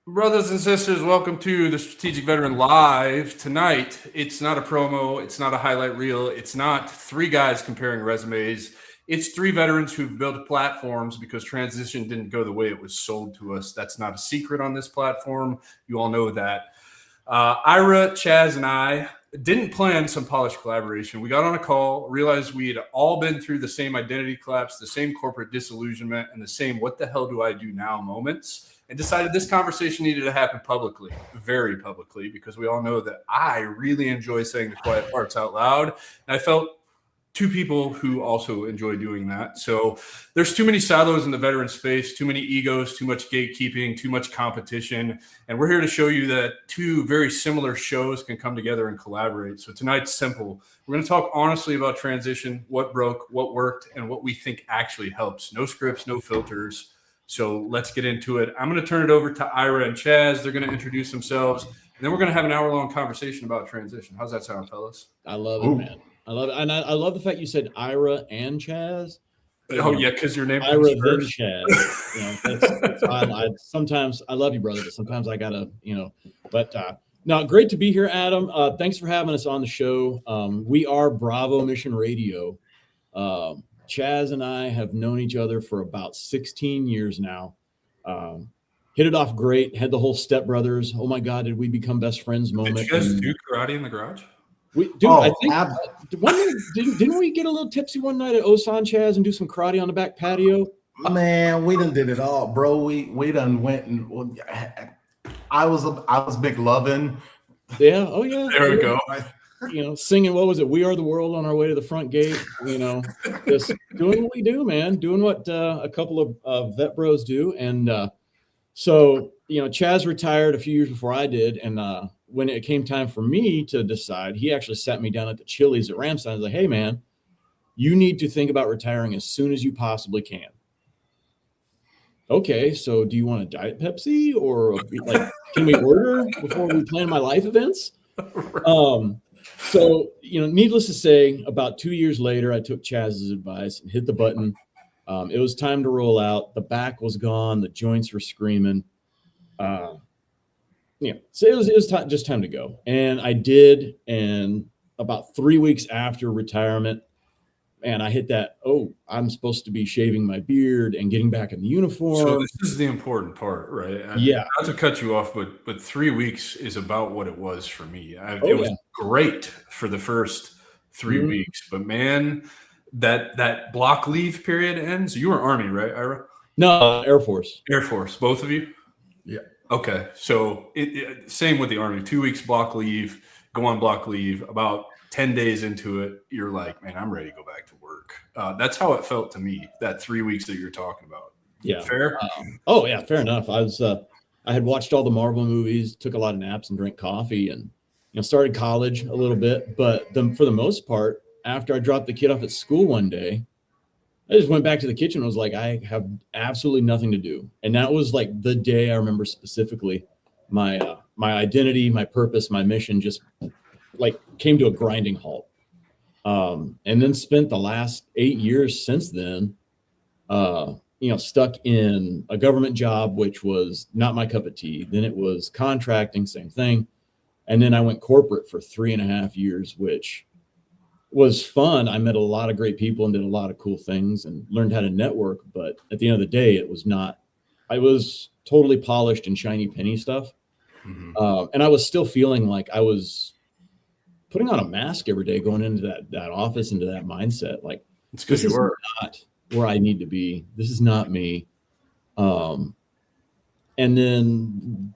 Brothers and sisters, welcome to the Strategic Veteran Live. Tonight, it's not a promo, it's not a highlight reel, it's not three guys comparing resumes. It's three veterans who've built platforms because transition didn't go the way it was sold to us. That's not a secret on this platform. You all know that. Ira, Chaz, and I didn't plan some polished collaboration. We got on a call, realized we had all been through the same identity collapse, the same corporate disillusionment, and the same what the hell do I do now moments, and decided this conversation needed to happen publicly, very publicly, because we all know that I really enjoy saying the quiet parts out loud. And I felt two people who also enjoy doing that. So there's too many silos in the veteran space, too many egos, too much gatekeeping, too much competition. And we're here to show you that two very similar shows can come together and collaborate. So tonight's simple. We're going to talk honestly about transition, what broke, what worked, and what we think actually helps. No scripts, no filters. So let's get into it. I'm going to turn it over to Ira and Chaz. They're going to introduce themselves, and then we're going to have an hour-long conversation about transition. How's that sound, fellas? I love it, man. I love it. And I love the fact you said Ira and Chaz. Oh, yeah, because your name Ira then Chaz. That's fine. Sometimes I love you, brother, but sometimes I got to, But no, great to be here, Adam. Thanks for having us on the show. We are Bravo Mission Radio. Chaz and I have known each other for about 16 years now. Hit it off great. Had the whole Step Brothers. Oh my God, did we become best friends moment? Did you guys do karate in the garage? I think one night, didn't we get a little tipsy one night at Osan, Chaz, and do some karate on the back patio? Man, we done did it all, bro. We done went and I was big loving. Yeah. Oh yeah. There we go. Singing, what was it? We Are the World on our way to the front gate, just doing what we do, man, doing what a couple of vet bros do. And so, Chaz retired a few years before I did. And when it came time for me to decide, he actually sat me down at the Chili's at Ramstein. I was like, hey, man, you need to think about retiring as soon as you possibly can. Okay, so do you want a Diet Pepsi or can we order before we plan my life events? So, needless to say, about 2 years later, I took Chaz's advice and hit the button. It was time to roll out. The back was gone. The joints were screaming. So it was just time to go. And I did. And about 3 weeks after retirement, man, I hit that, I'm supposed to be shaving my beard and getting back in the uniform. So this is the important part, right? Yeah. Not to cut you off, but 3 weeks is about what it was for me. It was great for the first 3 weeks. But, man, that block leave period ends. You were Army, right, Ira? No, Air Force. Air Force, both of you? Yeah. Okay. So same with the Army. 2 weeks block leave, go on block leave. About 10 days into it, you're like, man, I'm ready to go back to work. That's how it felt to me, that 3 weeks that you're talking about. Yeah. Fair? Yeah, fair enough. I had watched all the Marvel movies, took a lot of naps and drank coffee, and started college a little bit. But for the most part, after I dropped the kid off at school one day, I just went back to the kitchen and was like, I have absolutely nothing to do. And that was like the day I remember specifically my identity, my purpose, my mission just came to a grinding halt. And then spent the last 8 years since then, stuck in a government job, which was not my cup of tea. Then it was contracting, same thing. And then I went corporate for 3.5 years, which was fun. I met a lot of great people and did a lot of cool things and learned how to network. But at the end of the day, I was totally polished and shiny penny stuff. Mm-hmm. And I was still feeling like I was putting on a mask every day, going into that office, into that mindset. Like, it's because you were not where I need to be. This is not me. And then,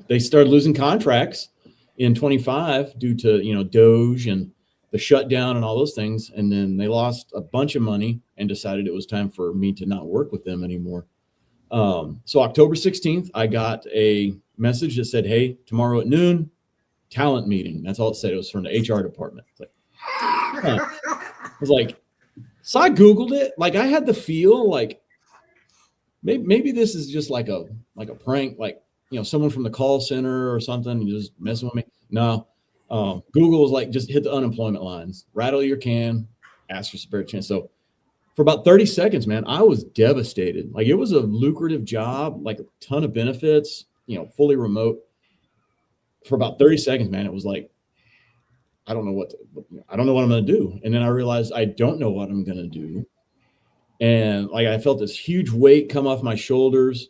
they started losing contracts in 25 due to, Doge and the shutdown and all those things. And then they lost a bunch of money and decided it was time for me to not work with them anymore. So October 16th, I got a message that said, hey, tomorrow at noon, talent meeting. That's all it said. It was from the HR department. I was like, so I Googled it. Like, I had the feel like maybe this is just like a prank, someone from the call center or something just messing with me. No, Google was like, just hit the unemployment lines, rattle your can, ask for spare chance. So for about 30 seconds, man, I was devastated. Like, it was a lucrative job, like a ton of benefits, fully remote for about 30 seconds, man. It was like, I don't know what I'm going to do. And then I realized I don't know what I'm going to do. And like, I felt this huge weight come off my shoulders.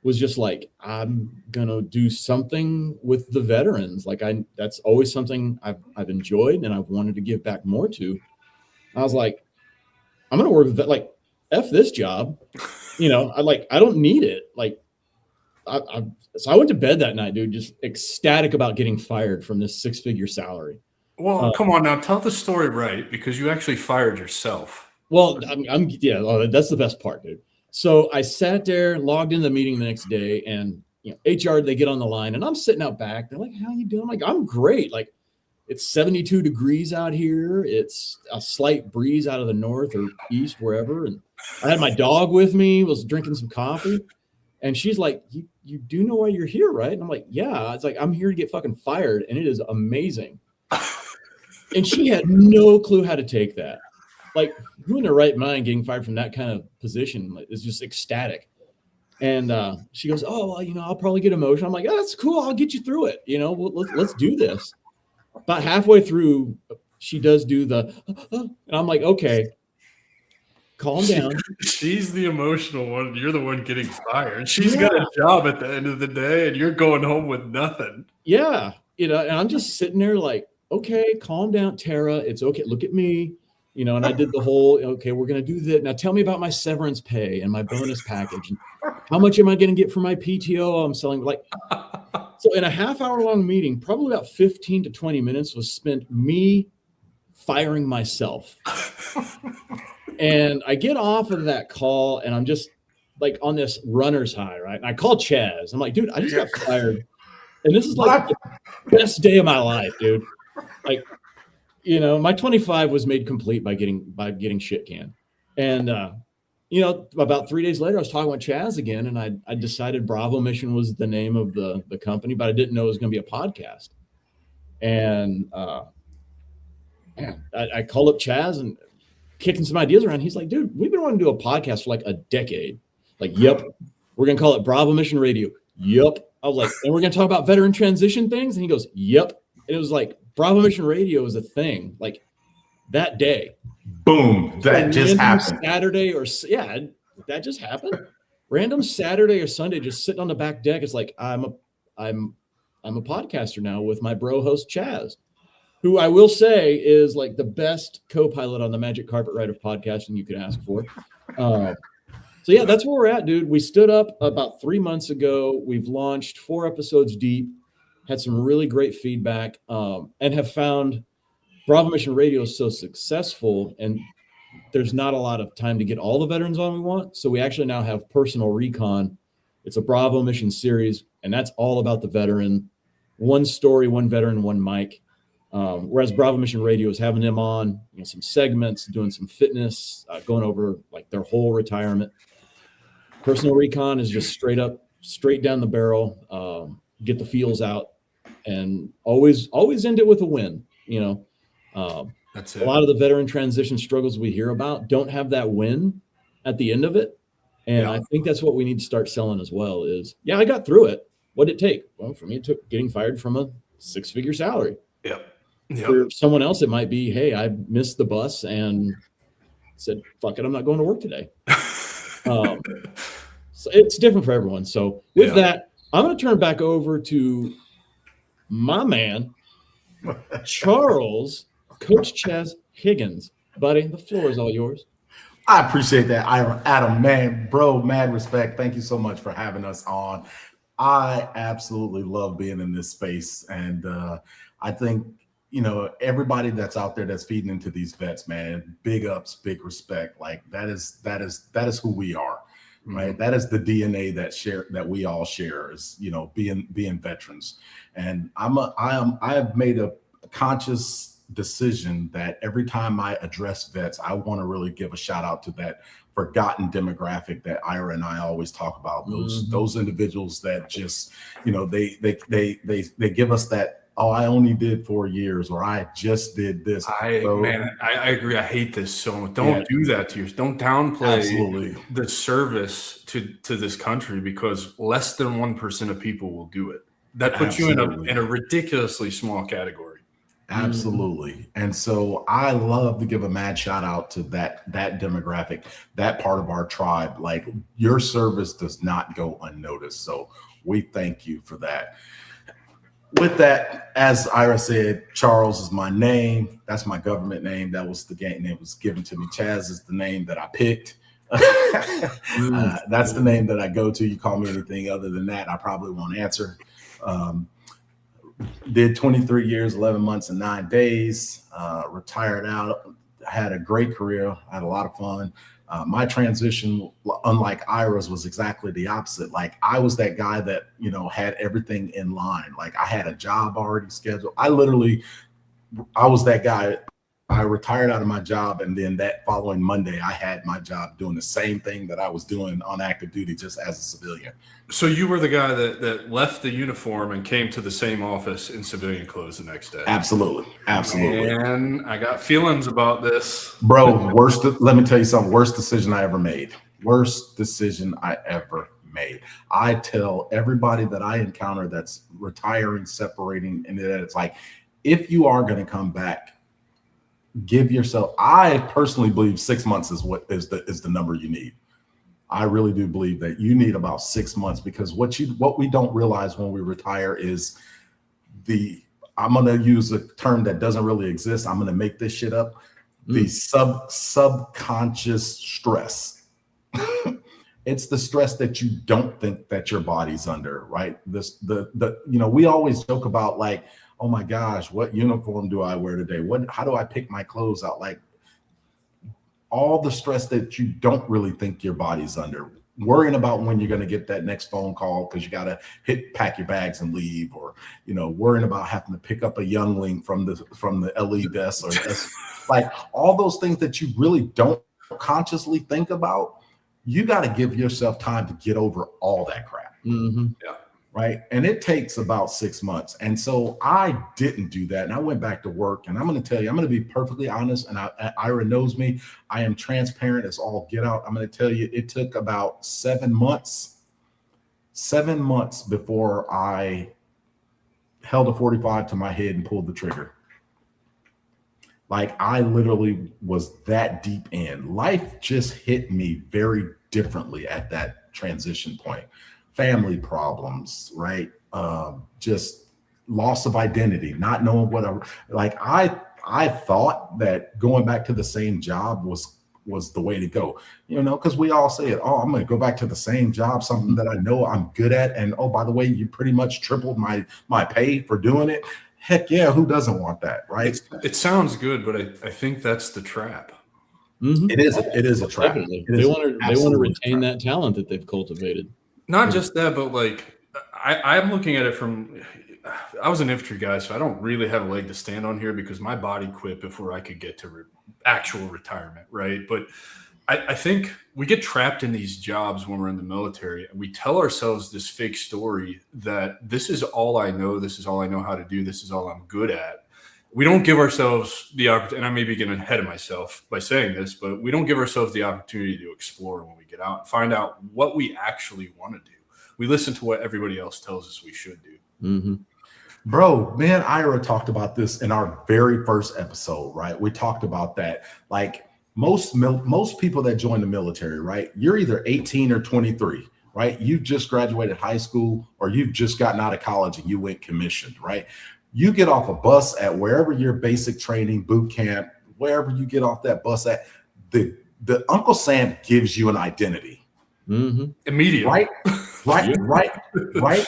Was just like, I'm going to do something with the veterans. Like that's always something I've enjoyed and I've wanted to give back more to. I was like, I'm going to work with that. Like, F this job, I don't need it. Like, so I went to bed that night, dude, just ecstatic about getting fired from this 6-figure salary. Well, come on now, tell the story right, because you actually fired yourself. Well, that's the best part, dude. So I sat there, logged in the meeting the next day, and HR, they get on the line, and I'm sitting out back. They're like, "How you doing?" I'm like, "I'm great." Like, it's 72 degrees out here. It's a slight breeze out of the north or east, wherever. And I had my dog with me, was drinking some coffee. And she's like, you do know why you're here, right? And I'm like, yeah. It's like, I'm here to get fucking fired. And it is amazing. And she had no clue how to take that. Like, who in their right mind getting fired from that kind of position is just ecstatic. And she goes, "Oh, well, I'll probably get emotional." I'm like, "Oh, that's cool. I'll get you through it. Let's do this." About halfway through, she does do the, and I'm like, "Okay, calm down." She's the emotional one. You're the one getting fired. She's got a job at the end of the day, and you're going home with nothing. Yeah, and I'm just sitting there like, "Okay, calm down, Tara. It's okay. Look at me." And I did the whole, "Okay, we're going to do this. Now tell me about my severance pay and my bonus package. And how much am I going to get for my PTO I'm selling?" Like, so in a half-hour-long meeting, probably about 15 to 20 minutes was spent me firing myself. And I get off of that call, and I'm just like on this runner's high, right? And I call Chaz. I'm like, "Dude, I just got fired. And this is like the best day of my life, dude." Like, my 25 was made complete by getting shit canned. And, about 3 days later, I was talking with Chaz again, and I decided Bravo Mission was the name of the company, but I didn't know it was going to be a podcast. And I called up Chaz and kicking some ideas around. He's like, "Dude, we've been wanting to do a podcast for like a decade." Like, "Yep, we're going to call it Bravo Mission Radio." "Yep." I was like, "And we're going to talk about veteran transition things?" And he goes, "Yep." And it was like, Bravo Mission Radio is a thing. Like, that day. Boom. That just happened. Saturday that just happened. Random Saturday or Sunday, just sitting on the back deck. It's like, I'm a podcaster now with my bro host Chaz, who I will say is like the best co-pilot on the magic carpet ride of podcasting you could ask for. So yeah, that's where we're at, dude. We stood up about 3 months ago. We've launched 4 episodes deep, had some really great feedback, and have found Bravo Mission Radio is so successful, and there's not a lot of time to get all the veterans on we want. So we actually now have Personal Recon. It's a Bravo Mission series, and that's all about the veteran. One story, one veteran, one mic. Whereas Bravo Mission Radio is having them on, some segments, doing some fitness, going over like their whole retirement. Personal Recon is just straight down the barrel, get the feels out, and always end it with a win. That's it. A lot of the veteran transition struggles we hear about don't have that win at the end of it. And I think that's what we need to start selling as well is, I got through it. What did it take? Well, for me, it took getting fired from a 6-figure salary. Yep. For someone else, it might be, hey, I missed the bus and said, fuck it, I'm not going to work today. So it's different for everyone. So with that, I'm going to turn it back over to my man, Charles, Coach Chaz Higgins. Buddy, the floor is all yours. I appreciate that, Adam, man, bro, mad respect. Thank you so much for having us on. I absolutely love being in this space. And I think, everybody that's out there that's feeding into these vets, man, big ups, big respect. Like that is who we are, right? Mm-hmm. That is the DNA that we all share is, being veterans. And I have made a conscious decision that every time I address vets, I want to really give a shout out to that forgotten demographic that Ira and I always talk about. Those individuals that just, they give us that oh, I only did 4 years, or I just did this. I agree. I hate this so much. Don't Yeah. do that to yourself. Don't downplay Absolutely. the service to this country, because less than 1% of people will do it. That puts you Absolutely. in a ridiculously small category. Absolutely. And so I love to give a mad shout out to that demographic, that part of our tribe. Like, your service does not go unnoticed. So we thank you for that. With that, as Ira said, Charles is my name. That's my government name. That was the game name was given to me. Chaz is the name that I picked. That's the name that I go to. You call me anything other than that, I probably won't answer. Did 23 years, 11 months, and 9 days. Retired out. I had a great career. I had a lot of fun. My transition, unlike Ira's, was exactly the opposite. Like, I was that guy that, had everything in line. Like, I had a job already scheduled. I was that guy. I retired out of my job, and then that following Monday, I had my job doing the same thing that I was doing on active duty, just as a civilian. So you were the guy that left the uniform and came to the same office in civilian clothes the next day. Absolutely. And I got feelings about this. Bro, let me tell you something. Worst decision I ever made. I tell everybody that I encounter that's retiring, separating, and that it's like, if you are going to come back, give yourself, I personally believe 6 months is the number you need. I really do believe that you need about 6 months, because what we don't realize when we retire is I'm going to use a term that doesn't really exist. I'm going to make this shit up. The subconscious stress. It's the stress that you don't think that your body's under, right? We always joke about, like, oh my gosh, what uniform do I wear today? How do I pick my clothes out? Like, all the stress that you don't really think your body's under, worrying about when you're going to get that next phone call because you got to pack your bags and leave, or, worrying about having to pick up a youngling from the LE desk, or like, all those things that you really don't consciously think about. You got to give yourself time to get over all that crap. Mm-hmm. Yeah. Right. And it takes about 6 months. And so I didn't do that. And I went back to work, and I'm going to tell you, I'm going to be perfectly honest. And Ira knows me. I am transparent as all get out. I'm going to tell you, it took about 7 months before I held a 45 to my head and pulled the trigger. Like, I literally was that deep in. Life just hit me very differently at that transition point. Family problems, right? Just loss of identity, not knowing I thought that going back to the same job was the way to go, because we all say it. Oh, I'm going to go back to the same job, something that I know I'm good at. And, oh, by the way, you pretty much tripled my pay for doing it. Heck yeah, who doesn't want that, right? It sounds good, but I think that's the trap. Mm-hmm. It is a trap. Definitely. They want to retain that talent that they've cultivated. Not just that, but like, I'm looking at it from, I was an infantry guy, so I don't really have a leg to stand on here, because my body quit before I could get to actual retirement, right? But I think we get trapped in these jobs when we're in the military, and we tell ourselves this fake story that this is all I know, this is all I know how to do, this is all I'm good at. We don't give ourselves the opportunity, and I may be getting ahead of myself by saying this, but we don't give ourselves the opportunity to explore when we get out and find out what we actually want to do. We listen to what everybody else tells us we should do. Mm-hmm. Bro, me and Ira talked about this in our very first episode, right? We talked about that. Like, most people that join the military, right? You're either 18 or 23, right? You just graduated high school, or you've just gotten out of college and you went commissioned, right? You get off a bus at wherever your basic training, boot camp, wherever you get off that bus at, the Uncle Sam gives you an identity. Mm-hmm. Immediately. Right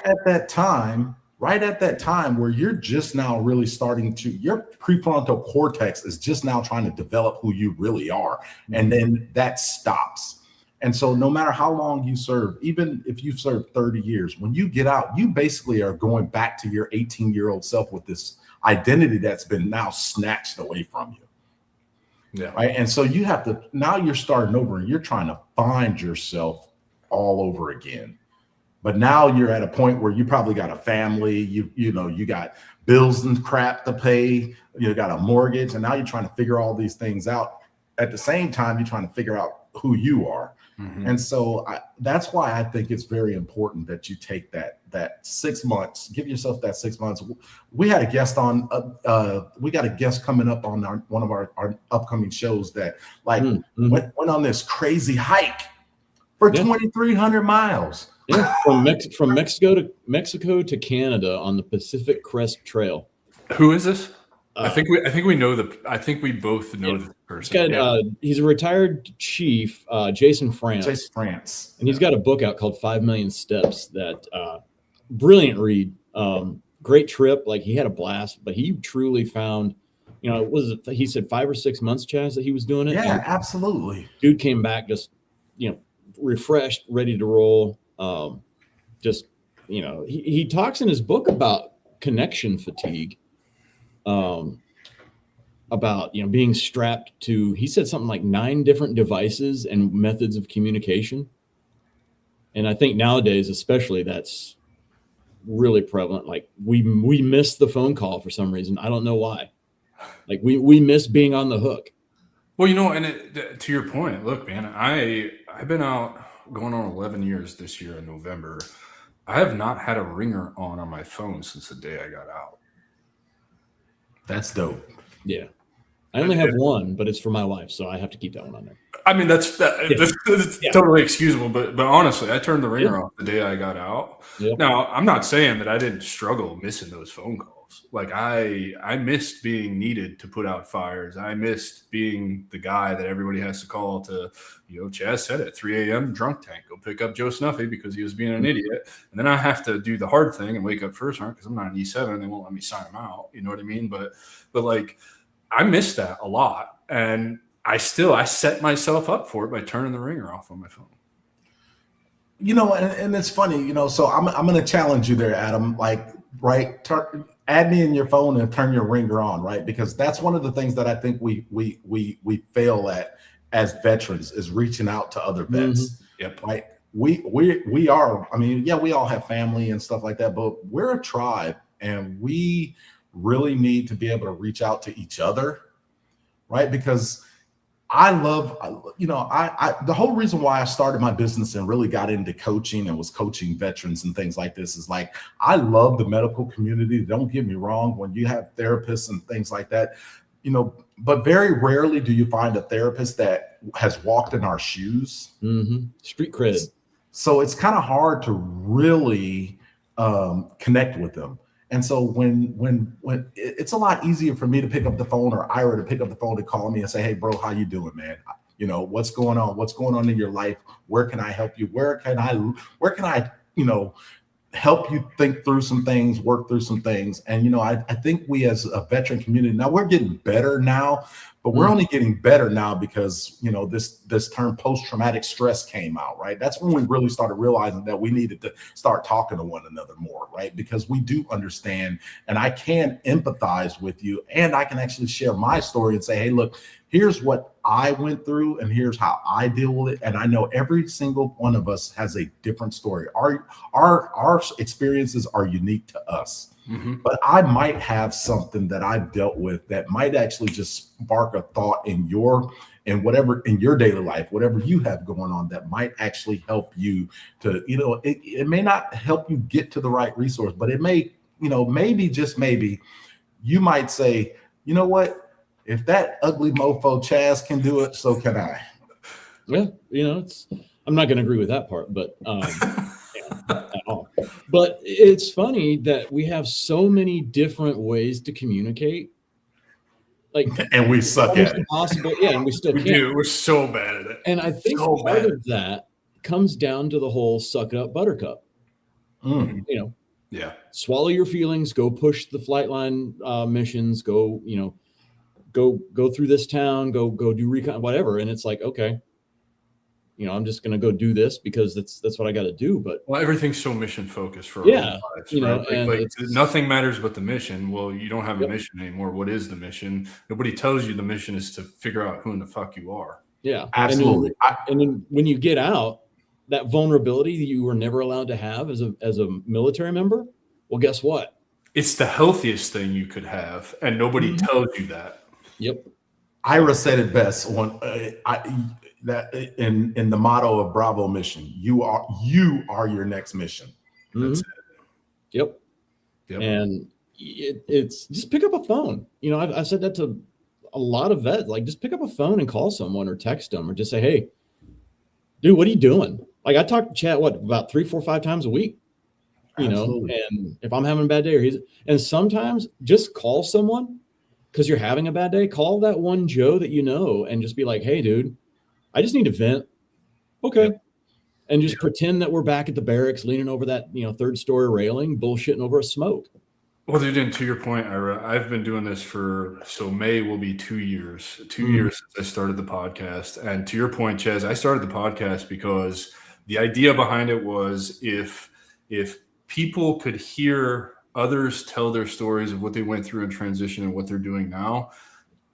at that time where you're just now really starting to, your prefrontal cortex is just now trying to develop who you really are. And then that stops. And so no matter how long you serve, even if you've served 30 years, when you get out, you basically are going back to your 18-year-old self with this identity that's been now snatched away from you. Yeah. Right. And so you have to, now you're starting over and you're trying to find yourself all over again. But now you're at a point where you probably got a family, you got bills and crap to pay, you got a mortgage, and now you're trying to figure all these things out. At the same time, you're trying to figure out who you are. And so that's why I think it's very important that you take that 6 months, give yourself that 6 months. We had a guest on, we got a guest coming up on one of our upcoming shows that went on this crazy hike for 2,300 miles. Yeah, from Mexico to Canada on the Pacific Crest Trail. Who is this? I think we know I think we both know the person. He's a retired chief, Jason France. And he's got a book out called 5 Million Steps that brilliant read. Great trip. Like, he had a blast, but he truly found, he said 5 or 6 months, Chaz, that he was doing it. Yeah, absolutely. Dude came back just, refreshed, ready to roll. He talks in his book about connection fatigue. About being strapped to, he said something like 9 different devices and methods of communication. And I think nowadays, especially, that's really prevalent. Like, we miss the phone call for some reason. I don't know why. Like, we miss being on the hook. Well, and to your point, look, man, I've been out going on 11 years this year in November. I have not had a ringer on my phone since the day I got out. That's dope. Yeah. I only have one, but it's for my wife, so I have to keep that one on there. I mean, that's totally excusable, but honestly, I turned the ringer off the day I got out. Yep. Now, I'm not saying that I didn't struggle missing those phone calls. Like, I missed being needed to put out fires. I missed being the guy that everybody has to call to, Chaz said it, 3 a.m. drunk tank, go pick up Joe Snuffy because he was being an idiot. And then I have to do the hard thing and wake up first because I'm not an E7 and they won't let me sign him out. You know what I mean? But like, I missed that a lot. And I set myself up for it by turning the ringer off on my phone. And it's funny, so I'm going to challenge you there, Adam. Like, right, add me in your phone and turn your ringer on, right? Because that's one of the things that I think we fail at as veterans, is reaching out to other vets. Yep. Right. We are, we all have family and stuff like that, but we're a tribe, and we really need to be able to reach out to each other, right? Because I love, the whole reason why I started my business and really got into coaching and was coaching veterans and things like this is, like, I love the medical community. Don't get me wrong. When you have therapists and things like that, but very rarely do you find a therapist that has walked in our shoes. Street cred. So it's kind of hard to really connect with them. And so when it's a lot easier for me to pick up the phone, or Ira to pick up the phone to call me and say, hey, bro, how you doing, man? What's going on? What's going on in your life? Where can I help you? Where can I help you think through some things, work through some things? And, I think we, as a veteran community, now we're getting better now, but we're only getting better now because, this term post-traumatic stress came out, right? That's when we really started realizing that we needed to start talking to one another more, right? Because we do understand, and I can empathize with you, and I can actually share my story and say, hey, look, here's what I went through, and here's how I deal with it. And I know every single one of us has a different story. Our experiences are unique to us. But I might have something that I've dealt with that might actually just spark a thought in your daily life, whatever you have going on, that might actually help you to, it may not help you get to the right resource, but it may, maybe, just maybe, you might say, you know what, if that ugly mofo Chaz can do it, so can I. Yeah, I'm not going to agree with that part, but at all. But it's funny that we have so many different ways to communicate. And we suck at it. Impossible. Yeah, and we still can't. Do. We're so bad at it. And I think part of that comes down to the whole suck it up, buttercup. Yeah. Swallow your feelings, go push the flight line missions, go through this town, go do recon, whatever. And it's like, okay, I'm just going to go do this because that's what I got to do. But everything's so mission focused for lives, right? and nothing matters but the mission. Well, you don't have a mission anymore. What is the mission? Nobody tells you the mission is to figure out who in the fuck you are. Yeah, absolutely. And then when you get out, that vulnerability that you were never allowed to have as a military member. Well, guess what? It's the healthiest thing you could have, and nobody tells you that. Yep. Ira said it best on that in the motto of Bravo mission. You are your next mission. That's it. Yep. And it's just pick up a phone. You know, I've said that to a lot of vets. Like, just pick up a phone and call someone or text them or just say, hey, dude, what are you doing? Like, I talk to Chad, about 3, 4, 5 times a week, you Absolutely. know, and if I'm having a bad day and sometimes just call someone because you're having a bad day, call that one Joe that you know and just be like, hey, dude, I just need to vent. Okay. Yep. And just pretend that we're back at the barracks leaning over that, 3rd story railing, bullshitting over a smoke. Well, dude, and to your point, Ira, I've been doing this so May will be 2 years. 2 years since I started the podcast. And to your point, Chaz, I started the podcast because the idea behind it was if people could hear others tell their stories of what they went through in transition and what they're doing now,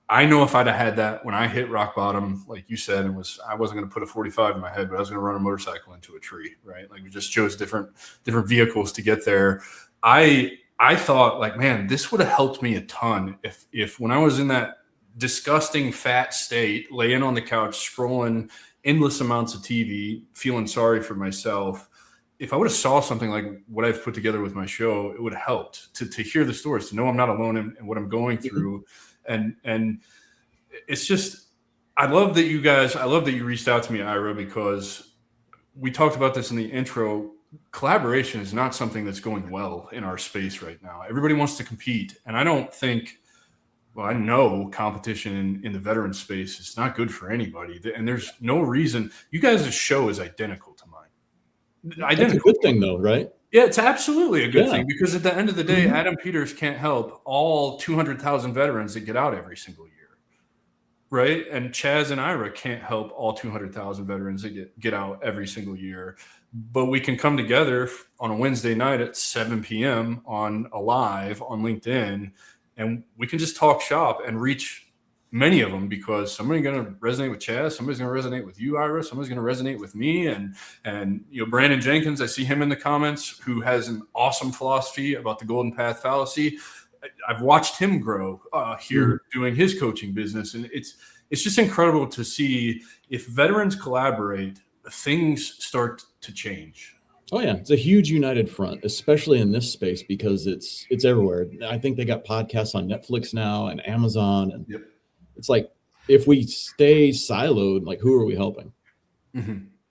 I know if I'd have had that when I hit rock bottom, like you said, I wasn't going to put a 45 in my head, but I was going to run a motorcycle into a tree, right? Like, we just chose different vehicles to get there. I thought, like, man, this would have helped me a ton if when I was in that disgusting fat state, laying on the couch, scrolling endless amounts of TV, feeling sorry for myself, if I would have saw something like what I've put together with my show, it would have helped to hear the stories, to know I'm not alone in what I'm going through. And it's just, I love that you reached out to me, Ira, because we talked about this in the intro. Collaboration is not something that's going well in our space right now. Everybody wants to compete. And I don't think, I know competition in the veteran space is not good for anybody. And there's no reason. You guys' show is identical to mine. Identical. That's a good thing, though, right? Yeah, it's absolutely a good thing, because at the end of the day, Adam Peters can't help all 200,000 veterans that get out every single year. Right. And Chaz and Ira can't help all 200,000 veterans that get out every single year. But we can come together on a Wednesday night at 7 p.m. on a live on LinkedIn, and we can just talk shop and reach many of them, because somebody's going to resonate with Chaz, somebody's going to resonate with you, Ira, somebody's going to resonate with me, and Brandon Jenkins, I see him in the comments, who has an awesome philosophy about the golden path fallacy. I've watched him grow here doing his coaching business, and it's just incredible to see if veterans collaborate, things start to change. Oh yeah, it's a huge united front, especially in this space, because it's everywhere. I think they got podcasts on Netflix now and Amazon, and it's like, if we stay siloed, like, who are we helping?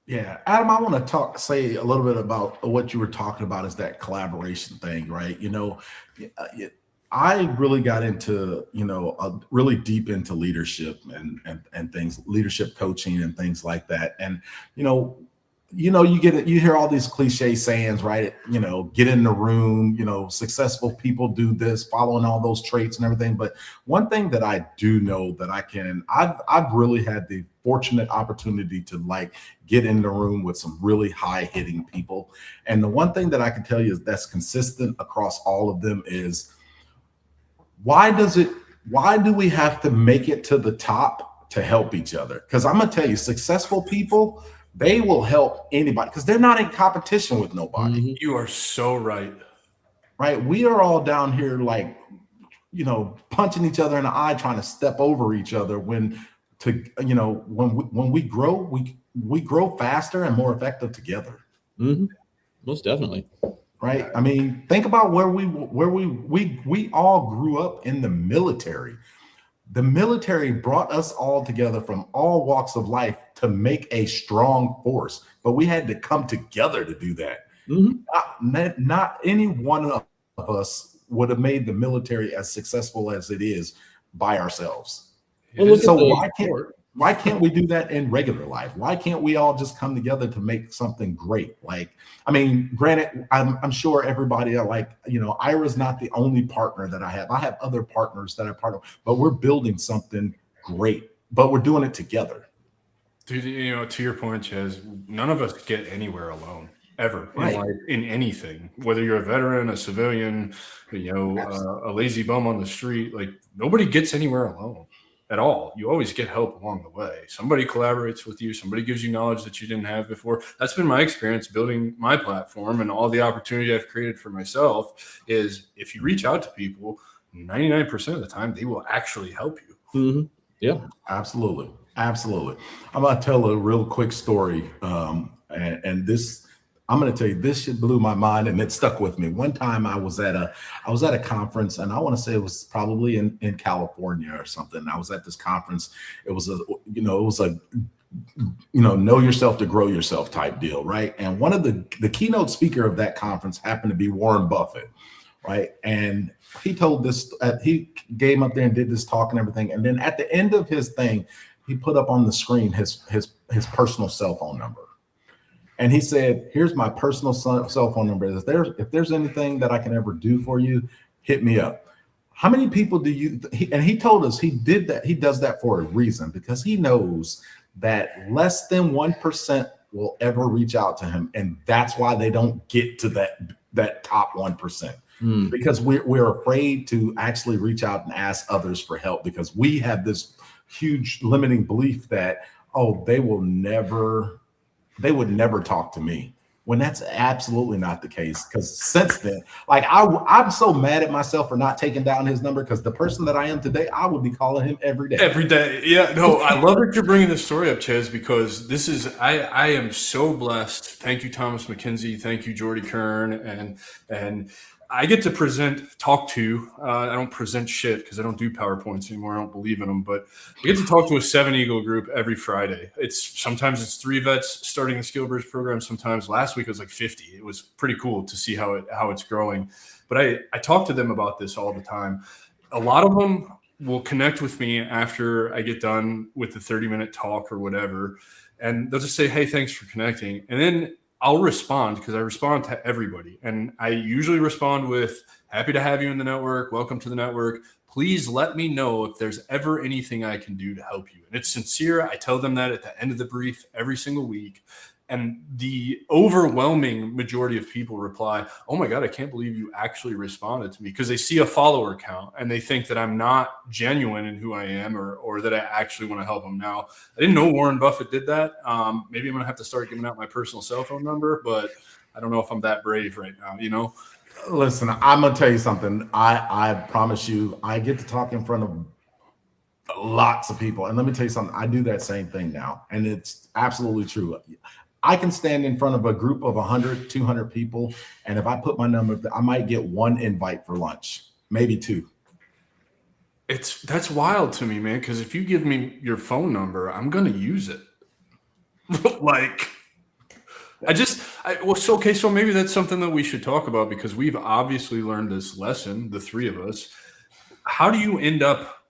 Yeah, Adam, I want to say a little bit about what you were talking about, is that collaboration thing, right? I really got into, really deep into leadership and things, leadership coaching and things like that. And, you hear all these cliche sayings, right? Get in the room, successful people do this, following all those traits and everything. But one thing that I do know that I've really had the fortunate opportunity to get in the room with some really high hitting people. And the one thing that I can tell you is that's consistent across all of them is, why do we have to make it to the top to help each other? Because I'm going to tell you, successful people, they will help anybody because they're not in competition with nobody. You are so right. Right. We are all down here punching each other in the eye, trying to step over each other when we grow, we grow faster and more effective together. Most definitely. Right. I mean, think about where we all grew up in the military. The military brought us all together from all walks of life to make a strong force, but we had to come together to do that. Not any one of us would have made the military as successful as it is by ourselves. Well, so why can't we do that in regular life? Why can't we all just come together to make something great? Granted, I'm sure everybody Ira's not the only partner that I have. I have other partners that I partner, but we're building something great, but we're doing it together. Dude, to your point, Chaz, none of us get anywhere alone. Ever in anything, whether you're a veteran, a civilian, a lazy bum on the street, nobody gets anywhere alone. at all. You always get help along the way. Somebody collaborates with you. Somebody gives you knowledge that you didn't have before. That's been my experience building my platform, and all the opportunity I've created for myself is if you reach out to people, 99% of the time, they will actually help you. Mm-hmm. Yeah, absolutely. Absolutely. I'm going to tell a real quick story. And this, I'm going to tell you, this shit blew my mind and it stuck with me. One time I was at a conference, and I want to say it was probably in California or something. I was at this conference. It was a know yourself to grow yourself type deal. Right. And one of the keynote speaker of that conference happened to be Warren Buffett. Right. And he told this, he came up there and did this talk and everything. And then at the end of his thing, he put up on the screen his personal cell phone number. And he said, here's my personal cell phone number. If there's anything that I can ever do for you, hit me up. How many people do you, and he told us he did that. He does that for a reason, because he knows that less than 1% will ever reach out to him. And that's why they don't get to that top 1%. Because we're afraid to actually reach out and ask others for help, because we have this huge limiting belief that, oh, they would never talk to me, when that's absolutely not the case. Because since then, like I'm so mad at myself for not taking down his number, because the person that I am today, I would be calling him every day. Every day. Yeah, no, I love that you're bringing this story up, Ches, because this is, I am so blessed. Thank you, Thomas McKenzie. Thank you, Jordy Kern. And I get to talk to, I don't present shit because I don't do PowerPoints anymore. I don't believe in them, but I get to talk to a 7 Eagle group every Friday. Sometimes it's 3 vets starting the Skill Bridge program. Sometimes last week it was like 50. It was pretty cool to see how it's growing. But I talk to them about this all the time. A lot of them will connect with me after I get done with the 30-minute talk or whatever. And they'll just say, hey, thanks for connecting. And then I'll respond, because I respond to everybody. And I usually respond with, happy to have you in the network. Welcome to the network. Please let me know if there's ever anything I can do to help you. And it's sincere. I tell them that at the end of the brief every single week. And the overwhelming majority of people reply, oh my God, I can't believe you actually responded to me, because they see a follower count and they think that I'm not genuine in who I am, or that I actually want to help them. Now, I didn't know Warren Buffett did that. Maybe I'm going to have to start giving out my personal cell phone number, but I don't know if I'm that brave right now, Listen, I'm going to tell you something. I promise you, I get to talk in front of lots of people. And let me tell you something. I do that same thing now. And it's absolutely true. I can stand in front of a group of 100, 200 people, and if I put my number, I might get 1 invite for lunch, maybe 2. That's wild to me, man, because if you give me your phone number, I'm going to use it. So maybe that's something that we should talk about, because we've obviously learned this lesson, the 3 of us. How do you end up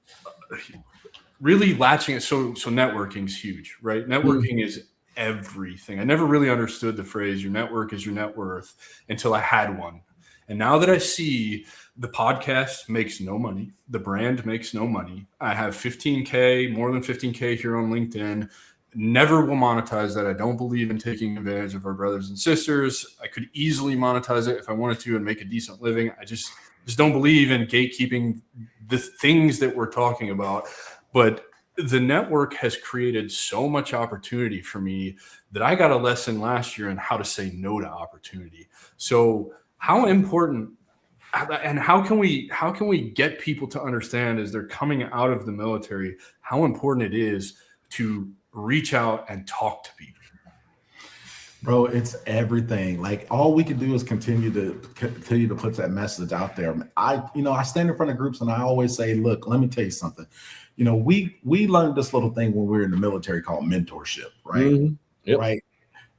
really latching it? So networking is huge, right? Networking is everything. I never really understood the phrase, your network is your net worth, until I had one. And now that I see the podcast makes no money, the brand makes no money, I have 15K, more than 15K here on LinkedIn, never will monetize that. I don't believe in taking advantage of our brothers and sisters. I could easily monetize it if I wanted to and make a decent living. I just don't believe in gatekeeping the things that we're talking about. But the network has created so much opportunity for me that I got a lesson last year on how to say no to opportunity. So how important, and how can we get people to understand as they're coming out of the military, how important it is to reach out and talk to people? Bro, it's everything. Like, all we can do is continue to put that message out there. I stand in front of groups and I always say, look, let me tell you something. We learned this little thing when we were in the military called mentorship, right? Mm-hmm. Yep. Right.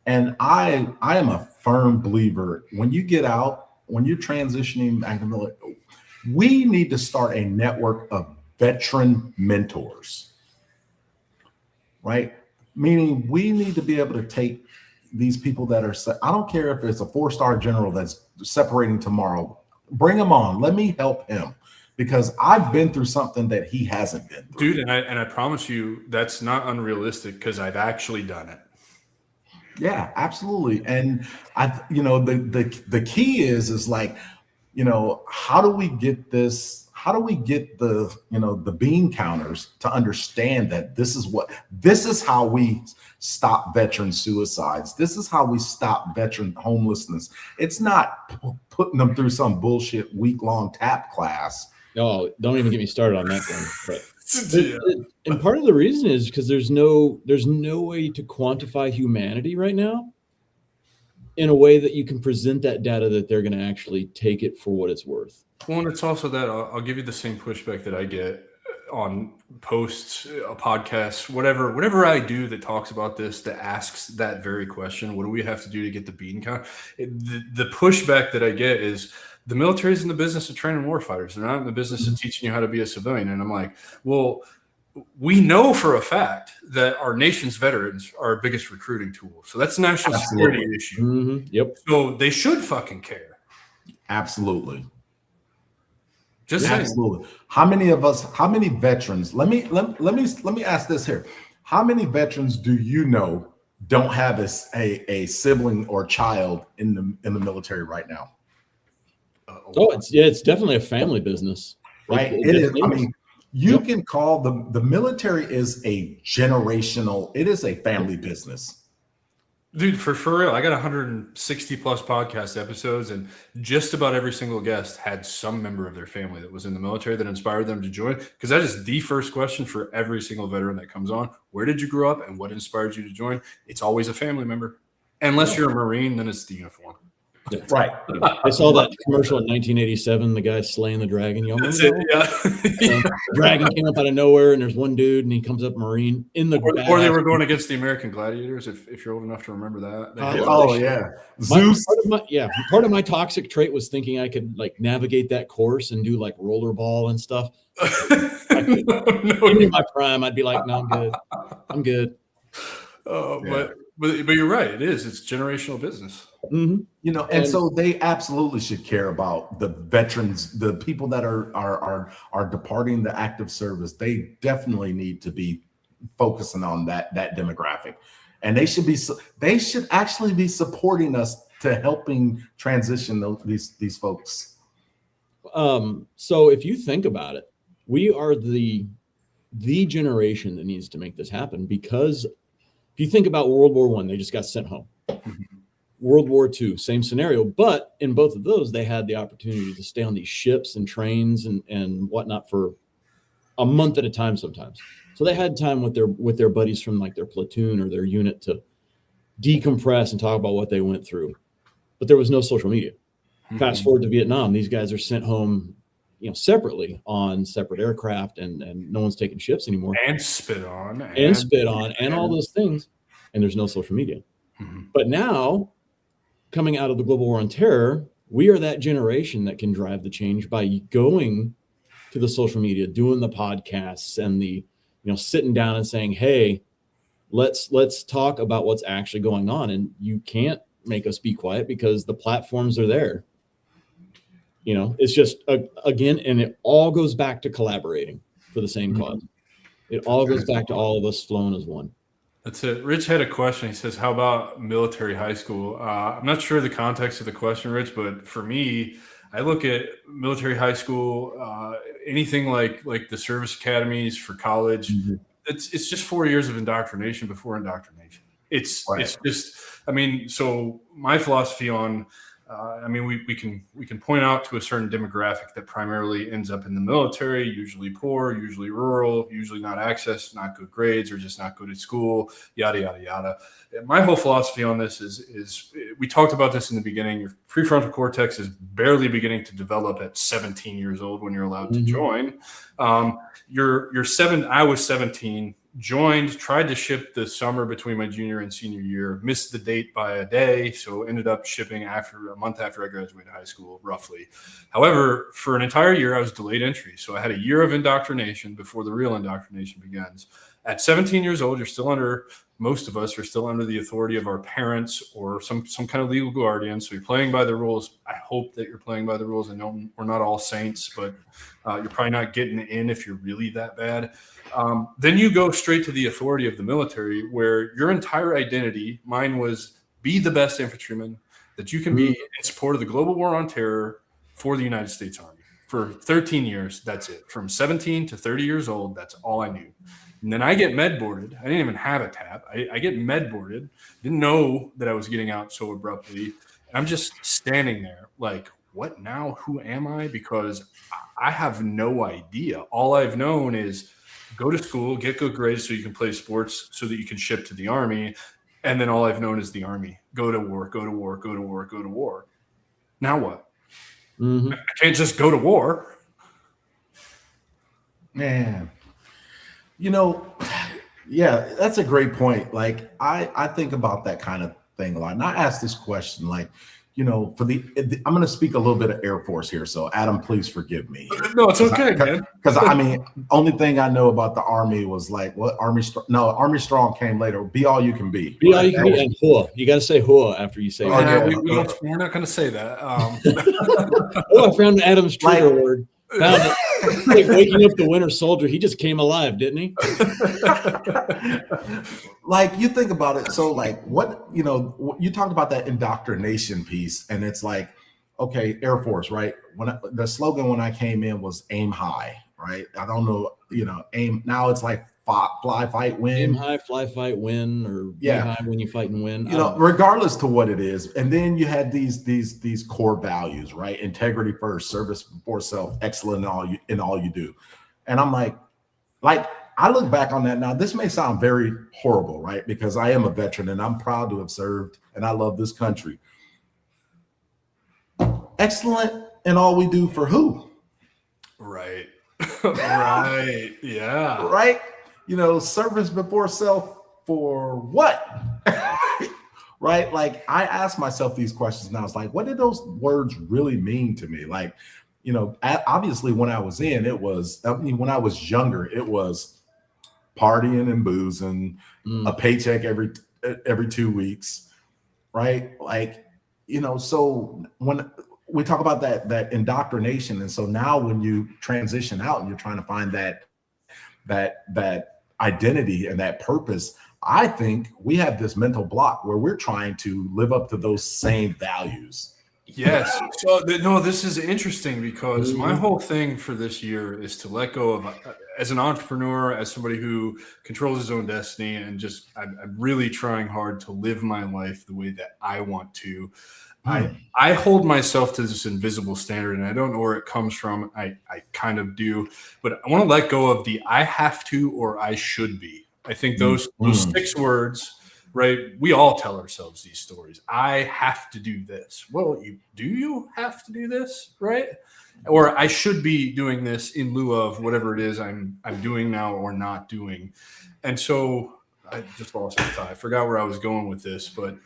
And I am a firm believer, when you get out, when you're transitioning back to the military, we need to start a network of veteran mentors, right? Meaning we need to be able to take these people that are, I don't care if it's a 4-star general that's separating tomorrow, bring him on. Let me help him, because I've been through something that he hasn't been through. Dude, and I promise you that's not unrealistic, because I've actually done it. Yeah, absolutely. And the key is like, how do we get this? how do we get the bean counters to understand that this is how we stop veteran suicides. This is how we stop veteran homelessness. It's not putting them through some bullshit week-long tap class. Oh, don't even get me started on that thing. And part of the reason is because there's no way to quantify humanity right now in a way that you can present that data that they're going to actually take it for what it's worth. Well, and it's also that I'll give you the same pushback that I get on posts, podcasts, whatever I do that talks about this, that asks that very question. What do we have to do to get the bean count? The pushback that I get is the military is in the business of training warfighters. They're not in the business of teaching you how to be a civilian. And I'm like, well, we know for a fact that our nation's veterans are our biggest recruiting tool. So that's a national security issue. Mm-hmm. Yep. So they should fucking care. Absolutely. Just absolutely. Saying. How many veterans? Let me ask this here. How many veterans do you know don't have a sibling or child in the military right now? It's definitely a family business. Right. It is. I mean, you can call the military is a generational, it is a family business. Dude, for real, I got 160 plus podcast episodes, and just about every single guest had some member of their family that was in the military that inspired them to join. Because that is the first question for every single veteran that comes on. Where did you grow up and what inspired you to join? It's always a family member. Unless you're a Marine, then it's the uniform. Yeah. Right. I saw that commercial in 1987, the guy slaying the dragon. That's it, yeah. The dragon came up out of nowhere, and there's one dude, and he comes up Marine in the or they were going against the American Gladiators, if you're old enough to remember that. Zeus. Part of my toxic trait was thinking I could like navigate that course and do like rollerball and stuff. In my prime, I'd be like, no, I'm good. But you're right. It's generational business. Mm-hmm. And so they absolutely should care about the veterans, the people that are departing the active service. They definitely need to be focusing on that demographic, and they should actually be supporting us to helping transition these folks. So if you think about it, we are the generation that needs to make this happen, because if you think about World War I, they just got sent home. World War II, same scenario, but in both of those, they had the opportunity to stay on these ships and trains and whatnot for a month at a time sometimes. So they had time with their buddies from like their platoon or their unit to decompress and talk about what they went through. But there was no social media. Fast forward to Vietnam, these guys are sent home, separately on separate aircraft, and no one's taking ships anymore. And spit on. And all those things. And there's no social media. Mm-hmm. But now, coming out of the global war on terror, we are that generation that can drive the change by going to the social media, doing the podcasts and the, sitting down and saying, hey, let's talk about what's actually going on. And you can't make us be quiet because the platforms are there. It's just, again, and it all goes back to collaborating for the same cause. It all goes back to all of us flowing as one. That's it. Rich had a question. He says, how about military high school? I'm not sure the context of the question, Rich, but for me, I look at military high school, anything like the service academies for college. Mm-hmm. It's just 4 years of indoctrination before indoctrination. It's just, so my philosophy on, we can point out to a certain demographic that primarily ends up in the military, usually poor, usually rural, usually not access, not good grades, or just not good at school, yada, yada, yada. My whole philosophy on this is we talked about this in the beginning. Your prefrontal cortex is barely beginning to develop at 17 years old when you're allowed to join. I was 17. Joined, tried to ship the summer between my junior and senior year, missed the date by a day, so ended up shipping a month after I graduated high school, roughly. However, for an entire year, I was delayed entry, so I had a year of indoctrination before the real indoctrination begins. At 17 years old, most of us are still under the authority of our parents or some kind of legal guardian, so you're playing by the rules. I hope that you're playing by the rules. I know we're not all saints, but you're probably not getting in if you're really that bad. Then you go straight to the authority of the military, where your entire identity, mine was be the best infantryman that you can be in support of the global war on terror for the United States Army, for 13 years. That's it. From 17 to 30 years old, that's all I knew. And then I get med boarded. I didn't even have a tap. I get med boarded. Didn't know that I was getting out so abruptly. And I'm just standing there like, what now? Who am I? Because I have no idea. All I've known is go to school, get good grades so you can play sports so that you can ship to the Army. And then all I've known is the Army. Go to war, go to war, go to war, go to war. Now what? Mm-hmm. I can't just go to war. Man, yeah, that's a great point. Like I think about that kind of thing a lot. And I ask this question, like, I'm going to speak a little bit of Air Force here. So Adam, please forgive me. No, it's okay, man. Because only thing I know about the Army was like what Army Strong came later. Be all you can be. Be all you can be, and hua. You got to say hua after you say. We're not going to say that. I found Adam's trigger word. Found it. Like waking up the Winter Soldier. He just came alive, didn't he? Like you think about it. So like what, you talked about that indoctrination piece, and it's like, okay, Air Force, right? The slogan when I came in was aim high, right? I don't know, aim. Now it's like fly, fight, win. Aim high, fly, fight, win, or be high when you fight and win. Regardless to what it is. And then you had these core values, right? Integrity first, service before self, excellent in all you do. And I'm like I look back on that now. This may sound very horrible, right? Because I am a veteran and I'm proud to have served and I love this country. Excellent in all we do for who? Right. Right. Yeah. Right. Service before self for what? Right. Like I asked myself these questions and I was like, what did those words really mean to me? Like, obviously when I was when I was younger, it was partying and boozing, a paycheck every 2 weeks. Right. Like, so when we talk about that indoctrination. And so now when you transition out and you're trying to find that identity and that purpose, I think we have this mental block where we're trying to live up to those same values. Yes. So this is interesting because my whole thing for this year is to let go of, as an entrepreneur, as somebody who controls his own destiny, and just I'm really trying hard to live my life the way that I want to. I hold myself to this invisible standard, and I don't know where it comes from. I kind of do, but I want to let go of the I have to or I should be. I think those 6 words, right? We all tell ourselves these stories. I have to do this. Well, you have to do this, right? Or I should be doing this in lieu of whatever it is I'm doing now or not doing. And so I just lost my thought. I forgot where I was going with this, but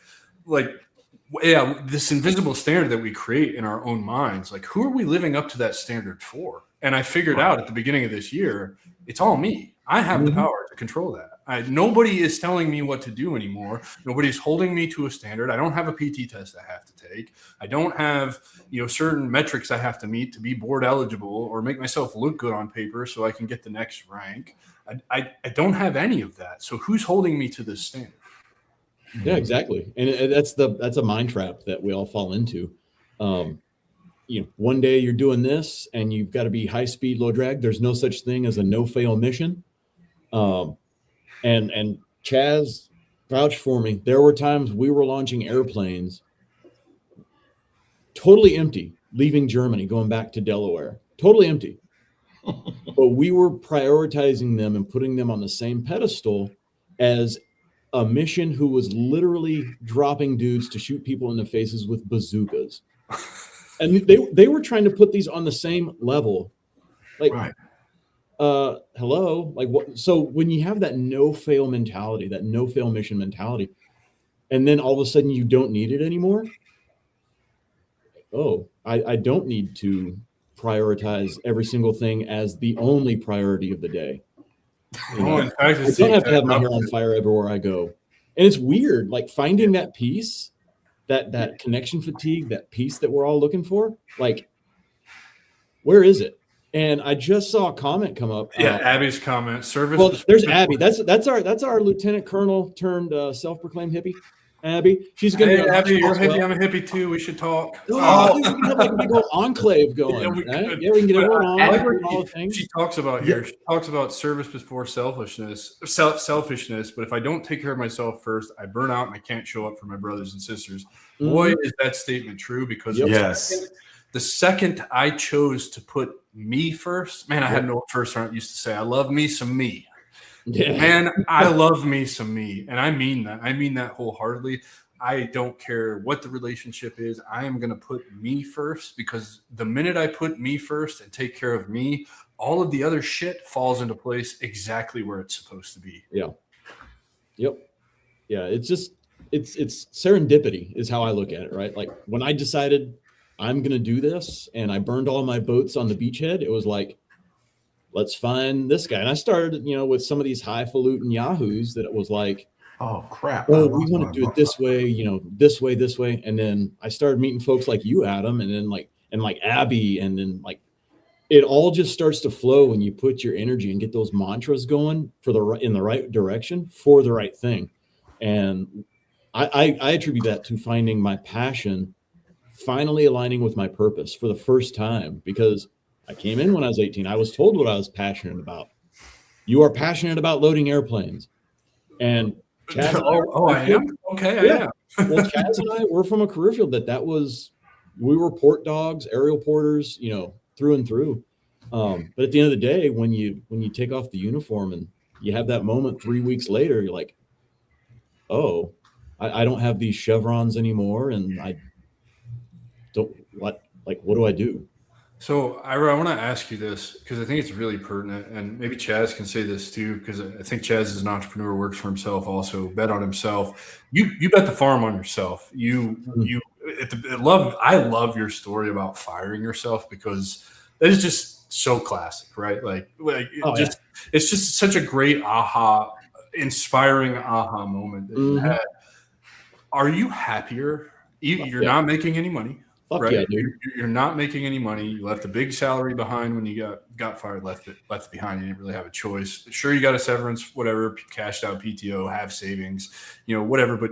this invisible standard that we create in our own minds, like who are we living up to that standard for? And I figured out at the beginning of this year, it's all me. I have the power to control that. Nobody is telling me what to do anymore. Nobody's holding me to a standard. I don't have a PT test I have to take. I don't have, certain metrics I have to meet to be board eligible or make myself look good on paper so I can get the next rank. I don't have any of that. So who's holding me to this standard? Yeah, exactly. And that's a mind trap that we all fall into. One day you're doing this and you've got to be high speed, low drag. There's no such thing as a no fail mission. And Chaz vouched for me. There were times we were launching airplanes totally empty, leaving Germany, going back to Delaware, totally empty. But we were prioritizing them and putting them on the same pedestal as a mission who was literally dropping dudes to shoot people in the faces with bazookas. And they were trying to put these on the same level. Like, right. Hello. Like what? So when you have that no fail mentality, that no fail mission mentality, and then all of a sudden you don't need it anymore. Oh, I don't need to prioritize every single thing as the only priority of the day. I don't have to have my hair on fire everywhere I go. And it's weird, like finding that peace, that connection fatigue, that peace that we're all looking for. Like, where is it? And I just saw a comment come up. Yeah, Abby's comment. Service. Well, there's Abby. That's our lieutenant colonel turned self-proclaimed hippie. Abby. She's gonna Hey, be on Abby, you're a as hippie. well. I'm a hippie too. We should talk. Oh, dude, we can have like a big old enclave going. Yeah, we Right? could. Yeah, we can get But everyone I on. like what doing all the things. she talks about Yeah. here. She talks about service before selfishness. Selfishness. But if I don't take care of myself first, I burn out and I can't show up for my brothers and sisters. Boy, is that statement true, because Yep. Yes. the second I chose to put me first, man, I had no first round. Used to say, I love me some me. Yeah. Man, I love me some me. And I mean that. I mean that wholeheartedly. I don't care what the relationship is. I am going to put me first, because the minute I put me first and take care of me, all of the other shit falls into place exactly where it's supposed to be. Yeah. Yep. Yeah. It's just, it's serendipity is how I look at it, right? Like when I decided I'm going to do this and I burned all my boats on the beachhead, it was like, let's find this guy. And I started, with some of these highfalutin yahoos that it was like, Oh crap. oh, we want to do it this way, this way. And then I started meeting folks like you, Adam, and then like Abby. And then like, it all just starts to flow when you put your energy and get those mantras going in the right direction for the right thing. And I attribute that to finding my passion, finally aligning with my purpose for the first time, because I came in when I was 18. I was told what I was passionate about. You are passionate about loading airplanes. And Chaz and I am? Okay, Yeah. I am. well, Chaz and I were from a career field we were port dogs, aerial porters, through and through. But at the end of the day, when you take off the uniform and you have that moment 3 weeks later, you're like, oh, I don't have these chevrons anymore, and I don't what do I do? So, Ira, I want to ask you this because I think it's really pertinent, and maybe Chaz can say this too, because I think Chaz is an entrepreneur, works for himself, also bet on himself. You bet the farm on yourself. I love your story about firing yourself, because that is just so classic, right? It's just such a great inspiring aha moment that you had. Are you happier? You're not making any money. Fuck right? yeah, dude. You're not making any money. You left a big salary behind when you got fired, left it behind. You didn't really have a choice. Sure, you got a severance, whatever, cashed out PTO, have savings, whatever. But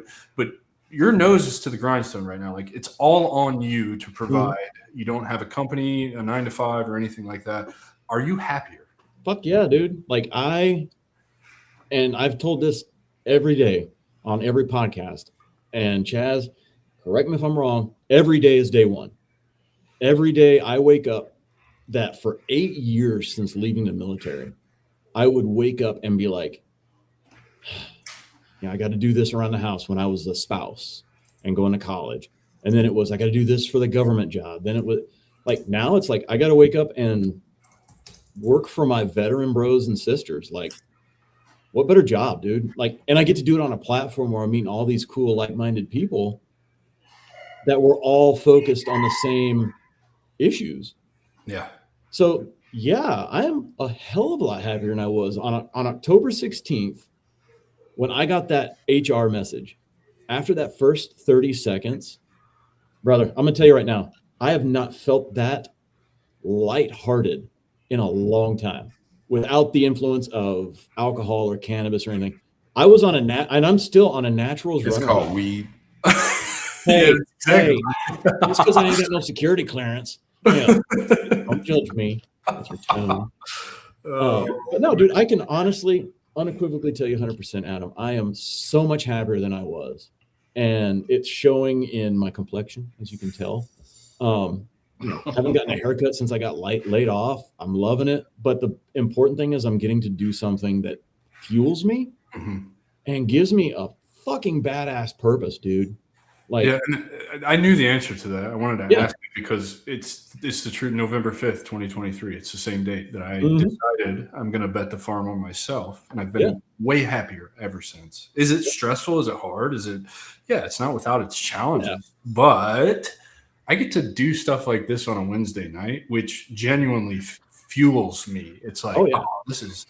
your nose is to the grindstone right now. Like, it's all on you to provide. You don't have a company, a 9-to-5 or anything like that. Are you happier? Fuck yeah, dude. Like I've told this every day on every podcast, and Chaz, correct me if I'm wrong, every day is day one. Every day I wake up, that for 8 years since leaving the military, I would wake up and be like, I got to do this around the house when I was a spouse and going to college. And then it was, I got to do this for the government job. Then it was like, now it's like, I got to wake up and work for my veteran bros and sisters. Like, what better job, dude? Like, and I get to do it on a platform where I'm meeting all these cool, like-minded people that were all focused on the same issues. Yeah. So yeah, I am a hell of a lot happier than I was on October 16th when I got that HR message. After that first 30 seconds, brother, I'm gonna tell you right now, I have not felt that lighthearted in a long time without the influence of alcohol or cannabis or anything. I was on and I'm still on a naturals run. It's called weed. Hey, just because I didn't get no security clearance, don't judge me. That's your tone. But no, dude, I can honestly, unequivocally tell you 100%, Adam, I am so much happier than I was. And it's showing in my complexion, as you can tell. Haven't gotten a haircut since I got laid off. I'm loving it. But the important thing is I'm getting to do something that fuels me and gives me a fucking badass purpose, dude. Like, yeah, and I knew the answer to that. I wanted to ask you because it's the truth. November 5th, 2023. It's the same date that I decided I'm going to bet the farm on myself, and I've been way happier ever since. Is it stressful? Is it hard? Is it? Yeah, it's not without its challenges, but I get to do stuff like this on a Wednesday night, which genuinely fuels me. It's like, oh, this is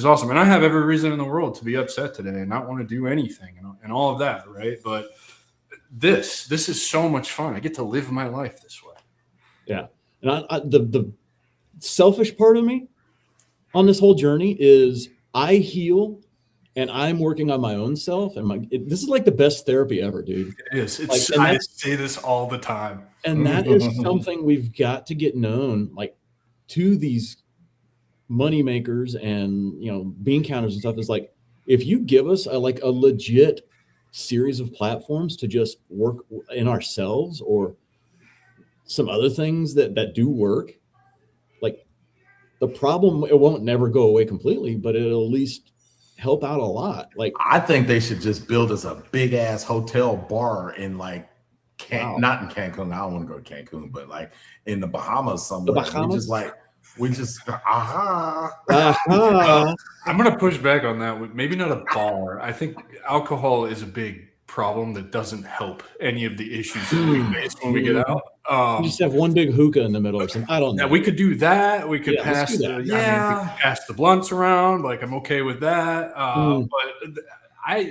awesome, and I have every reason in the world to be upset today and not want to do anything and all of that, right? But this is so much fun. I get to live my life this way. Yeah. And the selfish part of me on this whole journey is I heal and I'm working on my own self, and this is like the best therapy ever, dude. It is. Like, It's. I say this all the time. And that is something we've got to get known, like, to these money makers and, you know, bean counters and stuff, is like, if you give us a legit series of platforms to just work in ourselves or some other things that do work, like, the problem, it won't never go away completely, but it'll at least help out a lot. Like, I think they should just build us a big ass hotel bar in like not in Cancun. I don't want to go to Cancun, but like in the Bahamas somewhere. The Bahamas? We just I'm gonna push back on that. Maybe not a bar. I think alcohol is a big problem that doesn't help any of the issues that we face when we get out. You just have one big hookah in the middle or something. I don't know. Yeah, we could do that. We could pass let's do that. we could pass the blunts around. Like, I'm okay with that. But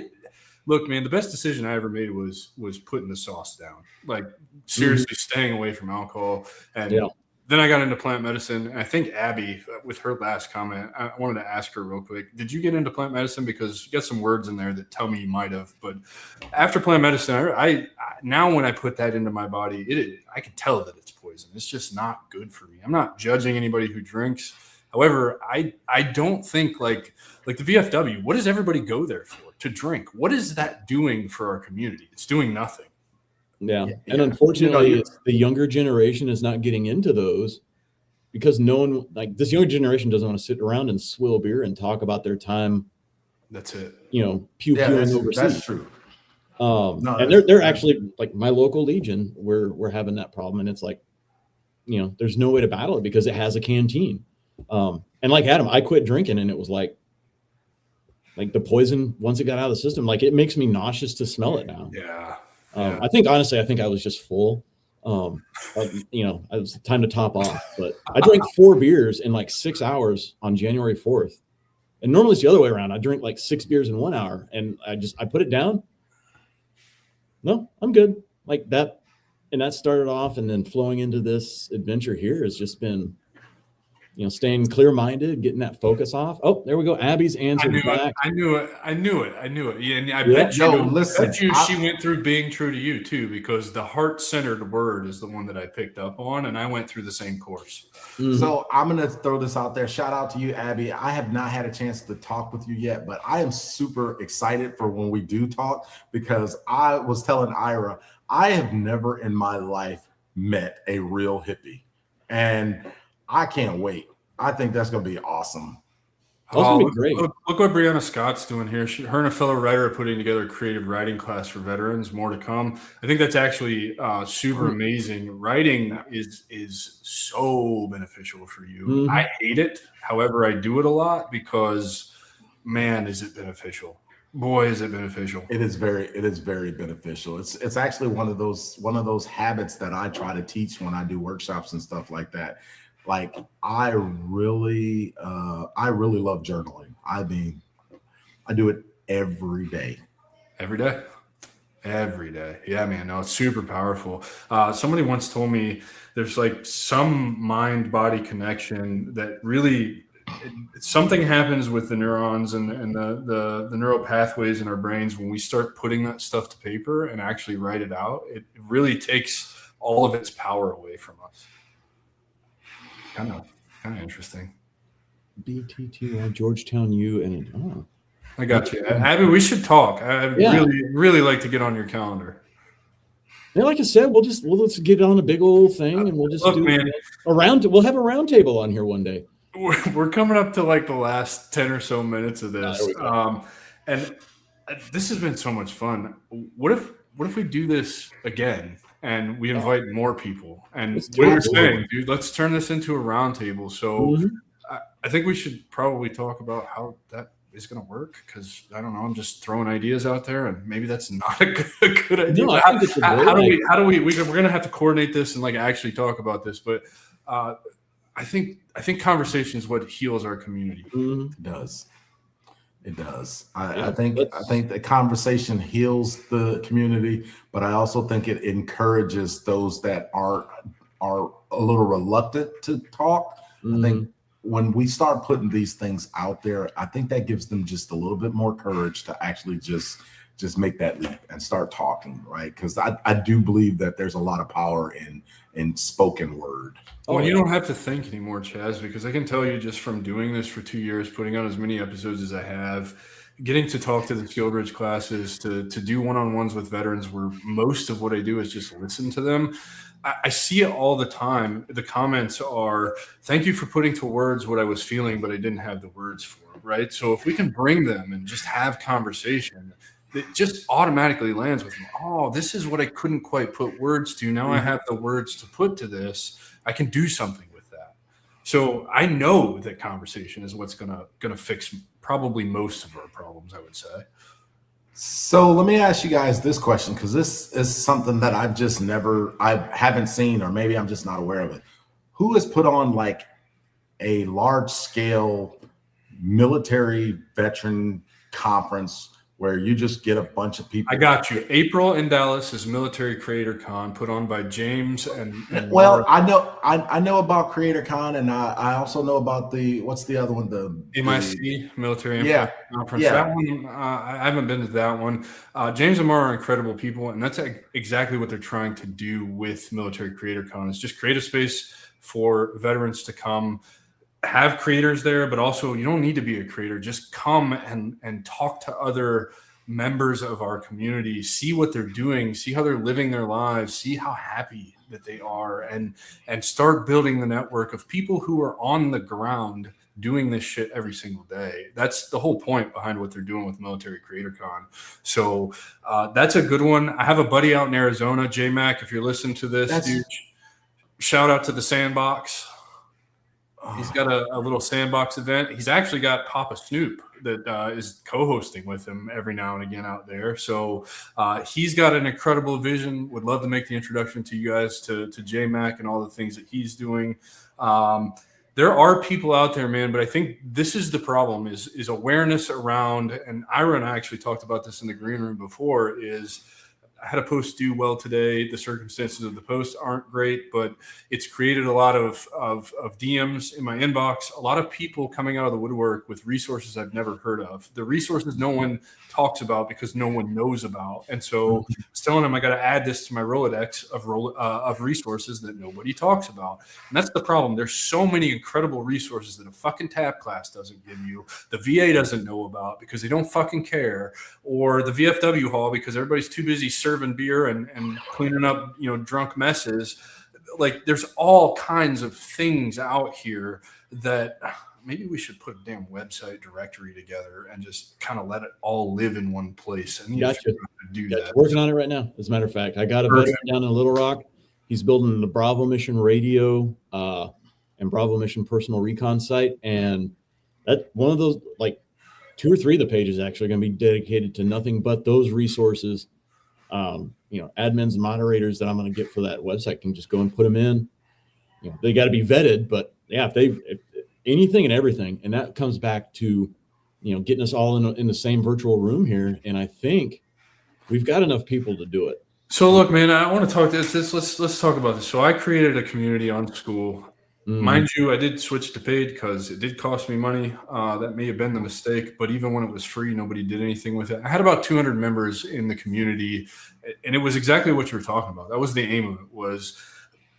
look, man, the best decision I ever made was putting the sauce down. Like, seriously, staying away from alcohol. And then I got into plant medicine. And I think Abby, with her last comment, I wanted to ask her real quick. Did you get into plant medicine? Because you got some words in there that tell me you might have. But after plant medicine, I now when I put that into my body, I can tell that it's poison. It's just not good for me. I'm not judging anybody who drinks. However, I don't think like the VFW, what does everybody go there for? To drink. What is that doing for our community? It's doing nothing. Yeah. And unfortunately, the younger generation is not getting into those because no one, like, this younger generation doesn't want to sit around and swill beer and talk about their time. That's it. You know, pew-pewing overseas. That's true. And they're actually, like, my local Legion, we're having that problem. And it's like, you know, there's no way to battle it because it has a canteen. And like Adam, I quit drinking and it was like the poison, once it got out of the system, like, it makes me nauseous to smell it now. Yeah. I think I was just full. You know, it was time to top off. But I drank 4 beers in like 6 hours on January 4th. And normally it's the other way around. I drink like 6 beers in 1 hour and I put it down. No, I'm good. Like that. And that started off, and then flowing into this adventure here has just been, you know, staying clear-minded, getting that focus off. Oh, there we go. Abby's answered back. I knew it. Yeah, and I bet you she went through being true to you too, because the heart-centered word is the one that I picked up on, and I went through the same course. So I'm going to throw this out there. Shout out to you, Abby. I have not had a chance to talk with you yet, but I am super excited for when we do talk, because I was telling Ira, I have never in my life met a real hippie, and I can't wait. I think that's going to be awesome. Be great. Look what Brianna Scott's doing here. Her and a fellow writer are putting together a creative writing class for veterans. More to come. I think that's actually super amazing. Writing is so beneficial for you. I hate it. However, I do it a lot because, man, is it beneficial. Boy, is it beneficial. It is very beneficial. It's actually one of those habits that I try to teach when I do workshops and stuff like that. Like, I really love journaling. I mean, I do it every day. Every day. Yeah, man. No, it's super powerful. Somebody once told me there's like some mind-body connection that really something happens with the neurons and the neural pathways in our brains when we start putting that stuff to paper and actually write it out. It really takes all of its power away from us. Kind of interesting. BTTY Georgetown U and I got you, Abby. We should talk. I really like to get on your calendar. Yeah, like I said, let's get on a big old thing and we'll just we'll have a round table on here one day. We're coming up to like the last 10 or so minutes of this, and this has been so much fun. What if we do this again? And we invite more people. And what you're saying, dude, let's turn this into a roundtable. So I think we should probably talk about how that is going to work, because I don't know, I'm just throwing ideas out there, and maybe that's not a good idea. No, how do we we're going to have to coordinate this and like actually talk about this. But I think conversation is what heals our community. It does. It does. I think the conversation heals the community, but I also think it encourages those that are a little reluctant to talk. I think when we start putting these things out there, I think that gives them just a little bit more courage to actually just make that leap and start talking, right? Because I do believe that there's a lot of power in spoken word. Well, you don't have to think anymore, Chaz, because I can tell you just from doing this for 2 years, putting out as many episodes as I have, getting to talk to the Skilled Bridge classes, to do one-on-ones with veterans where most of what I do is just listen to them. I see it all the time. The comments are, thank you for putting to words what I was feeling, but I didn't have the words for it, right? So if we can bring them and just have conversation, it just automatically lands with them. Oh, this is what I couldn't quite put words to. Now I have the words to put to this. I can do something with that. So I know that conversation is what's gonna fix probably most of our problems, I would say. So let me ask you guys this question, because this is something that I haven't seen, or maybe I'm just not aware of it. Who has put on like a large scale military veteran conference where you just get a bunch of people? I got you. April in Dallas is Military Creator Con, put on by James and well, Laura. I know about Creator Con, and I also know about what's the other one? The MIC, Military Yeah. Conference. Yeah. That one, I haven't been to that one. James and Mara are incredible people, and that's exactly what they're trying to do with Military Creator Con, is just create a space for veterans to come, have creators there, but also you don't need to be a creator. Just come and talk to other members of our community, see what they're doing, see how they're living their lives, see how happy that they are, and start building the network of people who are on the ground doing this shit every single day. That's the whole point behind what they're doing with Military Creator Con. So that's a good one. I have a buddy out in Arizona, J Mac, if you're listening to this, dude, shout out to the Sandbox. He's got a little sandbox event. He's actually got Papa Snoop that is co-hosting with him every now and again out there. So he's got an incredible vision. Would love to make the introduction to you guys to J Mac and all the things that he's doing. There are people out there, man, but I think this is the problem is awareness around, and Ira and I actually talked about this in the green room before, is I had a post do well today. The circumstances of the post aren't great, but it's created a lot of DMs in my inbox, a lot of people coming out of the woodwork with resources I've never heard of. The resources no one talks about because no one knows about. And so I was telling them I got to add this to my Rolodex of resources that nobody talks about. And that's the problem. There's so many incredible resources that a fucking TAP class doesn't give you, the VA doesn't know about because they don't fucking care, or the VFW hall because everybody's too busy serving beer and cleaning up, drunk messes. Like, there's all kinds of things out here that maybe we should put a damn website directory together and just kind of let it all live in one place. And Gotcha. Do that. Working on it right now. As a matter of fact, I got a veteran down in Little Rock. He's building the Bravo Mission radio and Bravo Mission personal recon site. And that one of those, like 2 or 3 of the pages actually going to be dedicated to nothing but those resources. Admins and moderators that I'm going to get for that website can just go and put them in. They got to be vetted, but yeah, if anything and everything, and that comes back to, getting us all in the same virtual room here. And I think we've got enough people to do it. So look, man, I want to talk this. Let's talk about this. So I created a community on school. Mind you, I did switch to paid because it did cost me money. That may have been the mistake, but even when it was free, nobody did anything with it. I had about 200 members in the community, and it was exactly what you were talking about. That was the aim of it, was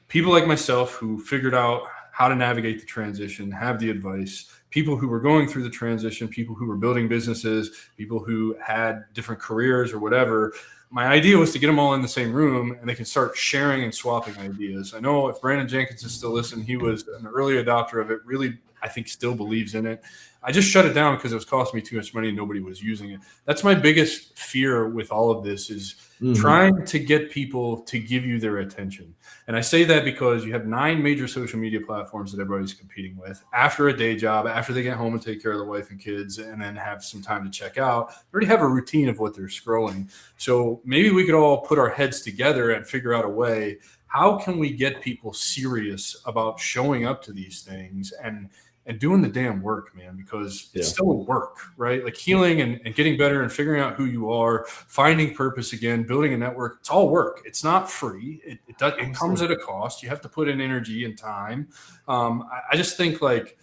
people like myself who figured out how to navigate the transition, have the advice, people who were going through the transition, people who were building businesses, people who had different careers or whatever. My idea was to get them all in the same room and they can start sharing and swapping ideas. I know if Brandon Jenkins is still listening, he was an early adopter of it, really, I think still believes in it. I just shut it down because it was costing me too much money and nobody was using it. That's my biggest fear with all of this, is trying to get people to give you their attention. And I say that because you have 9 major social media platforms that everybody's competing with. After a day job, after they get home and take care of the wife and kids and then have some time to check out, they already have a routine of what they're scrolling. So maybe we could all put our heads together and figure out a way. How can we get people serious about showing up to these things and doing the damn work, man, because it's still work, right? Like healing and getting better and figuring out who you are, finding purpose again, building a network. It's all work. It's not free. It comes at a cost. You have to put in energy and time. I just think, like,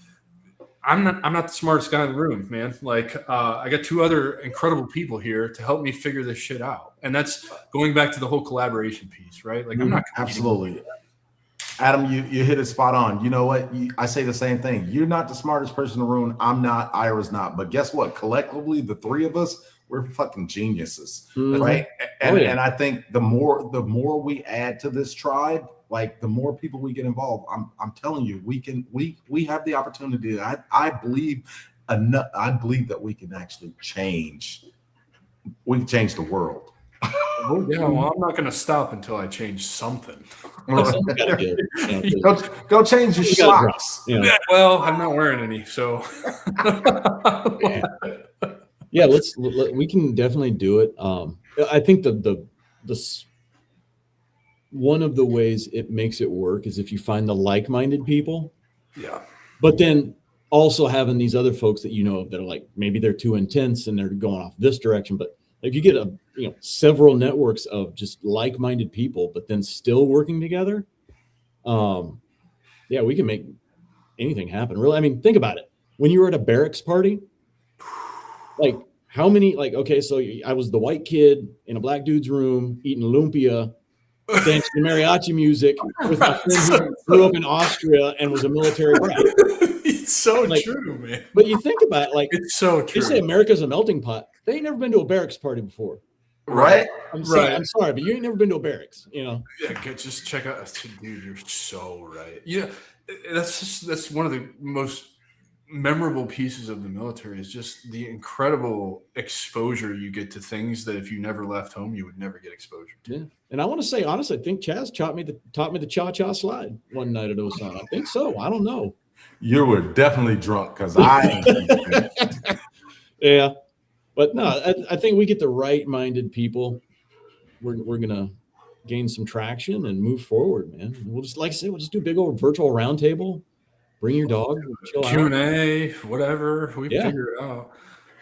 I'm not the smartest guy in the room, man. Like, I got two other incredible people here to help me figure this shit out. And that's going back to the whole collaboration piece, right? Like, I'm not competing. Absolutely. Adam, you hit it spot on. You know what? I say the same thing. You're not the smartest person in the room. I'm not. Ira's not. But guess what? Collectively, the three of us, we're fucking geniuses, right? And I think the more we add to this tribe, like the more people we get involved, I'm telling you, we have the opportunity. I believe that we can actually change. We can change the world. Yeah, well, I'm not going to stop until I change something. Go change your socks. Yeah, well, I'm not wearing any, so. Yeah, we can definitely do it. I think the one of the ways it makes it work is if you find the like-minded people. Yeah. But then also having these other folks that you know that are like, maybe they're too intense and they're going off this direction. But if you get several networks of just like-minded people, but then still working together, yeah, we can make anything happen. Really, I mean, think about it. When you were at a barracks party, like how many? Like, okay, so I was the white kid in a black dude's room eating lumpia, dancing to mariachi music with my friend who grew up in Austria and was a military brat. It's so true, man. But you think about it, like it's so true. They say America's a melting pot. They ain't never been to a barracks party before. Right? I'm sorry, but you ain't never been to a barracks, Yeah, just check out. Dude, you're so right. Yeah, that's one of the most memorable pieces of the military is just the incredible exposure you get to things that if you never left home, you would never get exposure to. Yeah. And I want to say, honestly, I think Chaz taught me the cha-cha slide one night at Osan. I think so. I don't know. You were definitely drunk because I yeah. But no, I think we get the right-minded people. We're gonna gain some traction and move forward, man. We'll just, like I said, we'll just do a big old virtual roundtable. Bring your dog, chill out. Q&A, whatever. We figure it out,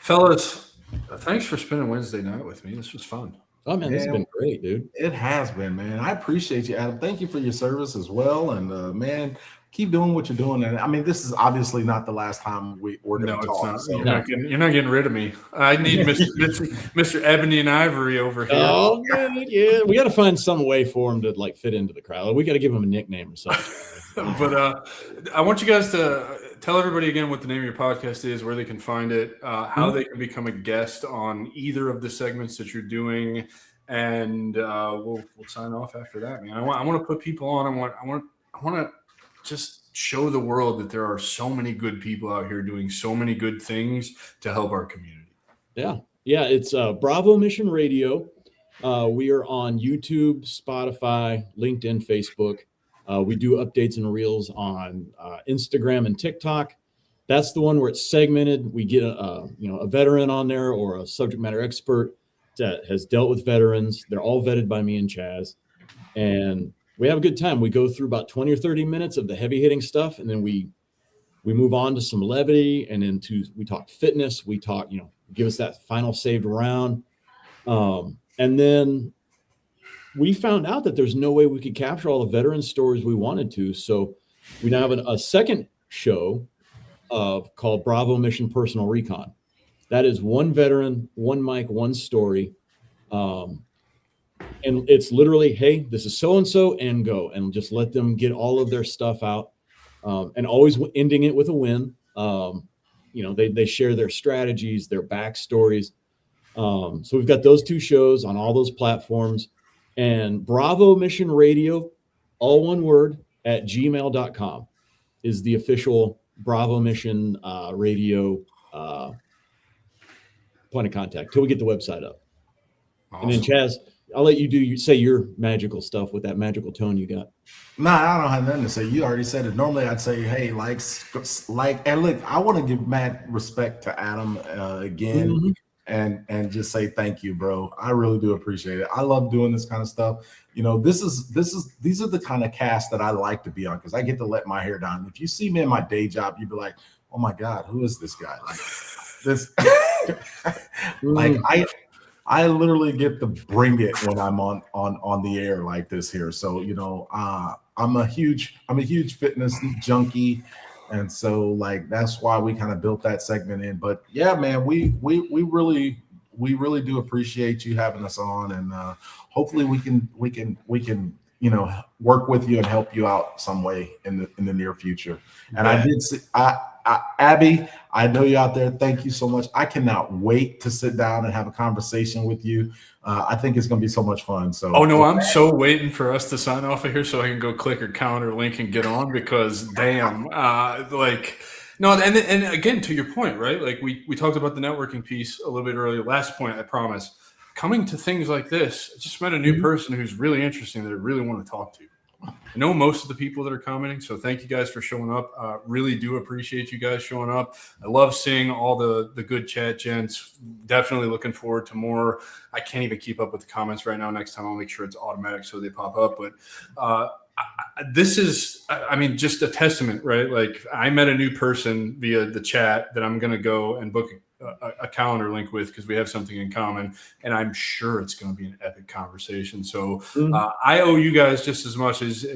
fellas. Thanks for spending Wednesday night with me. This was fun. Oh man, this has been great, dude. It has been, man. I appreciate you, Adam. Thank you for your service as well, and man. Keep doing what you're doing. And I mean, this is obviously not the last time we're going to talk. Not. So. You're not getting rid of me. I need Mr. Ebony and Ivory over here. Oh, good. Yeah. We got to find some way for him to like fit into the crowd. We got to give him a nickname or something. But I want you guys to tell everybody again what the name of your podcast is, where they can find it, how they can become a guest on either of the segments that you're doing. And we'll sign off after that, man. I want to put people on. I want to just show the world that there are so many good people out here doing so many good things to help our community. Yeah. It's Bravo Mission Radio. We are on YouTube, Spotify, LinkedIn, Facebook. We do updates and reels on Instagram and TikTok. That's the one where it's segmented. We get a veteran on there or a subject matter expert that has dealt with veterans. They're all vetted by me and Chaz. And we have a good time. We go through about 20 or 30 minutes of the heavy hitting stuff. And then we move on to some levity and we talk fitness. We talk, give us that final saved round. And then we found out that there's no way we could capture all the veteran stories we wanted to. So we now have a second show called Bravo Mission Personal Recon. That is one veteran, one mic, one story. And it's literally, hey, this is so-and-so and go. And just let them get all of their stuff out. And always ending it with a win. They share their strategies, their backstories. So we've got those two shows on all those platforms. And Bravo Mission Radio, all one word, at gmail.com is the official Bravo Mission Radio point of contact till we get the website up. Awesome. And then Chaz, I'll let you say your magical stuff with that magical tone you got. Nah, I don't have nothing to say. You already said it. Normally I'd say, hey, like, and look, I want to give mad respect to Adam again and just say thank you, bro. I really do appreciate it. I love doing this kind of stuff. These are the kind of cast that I like to be on because I get to let my hair down. If you see me in my day job, you'd be like, oh my God, who is this guy? Like this, like I literally get to bring it when I'm on the air like this here. So, I'm a huge fitness junkie And so like that's why we kind of built that segment in. But yeah, man, we really do appreciate you having us on, and hopefully we can work with you and help you out some way in the near future. And I did see Abby, I know you're out there. Thank you so much. I cannot wait to sit down and have a conversation with you. I think it's going to be so much fun. So, oh no, I'm so waiting for us to sign off of here so I can go click our calendar link and get on, because damn, no, and again, to your point, right? Like we talked about the networking piece a little bit earlier. Last point, I promise. Coming to things like this, I just met a new person who's really interesting that I really want to talk to. I know most of the people that are commenting, so thank you guys for showing up. Really do appreciate you guys showing up. I love seeing all the good chat, gents. Definitely looking forward to more. I can't even keep up with the comments right now. Next time I'll make sure it's automatic so they pop up. But this is, I mean, just a testament, right? Like I met a new person via the chat that I'm going to go and book a calendar link with because we have something in common, and I'm sure it's going to be an epic conversation. So I owe you guys just as much as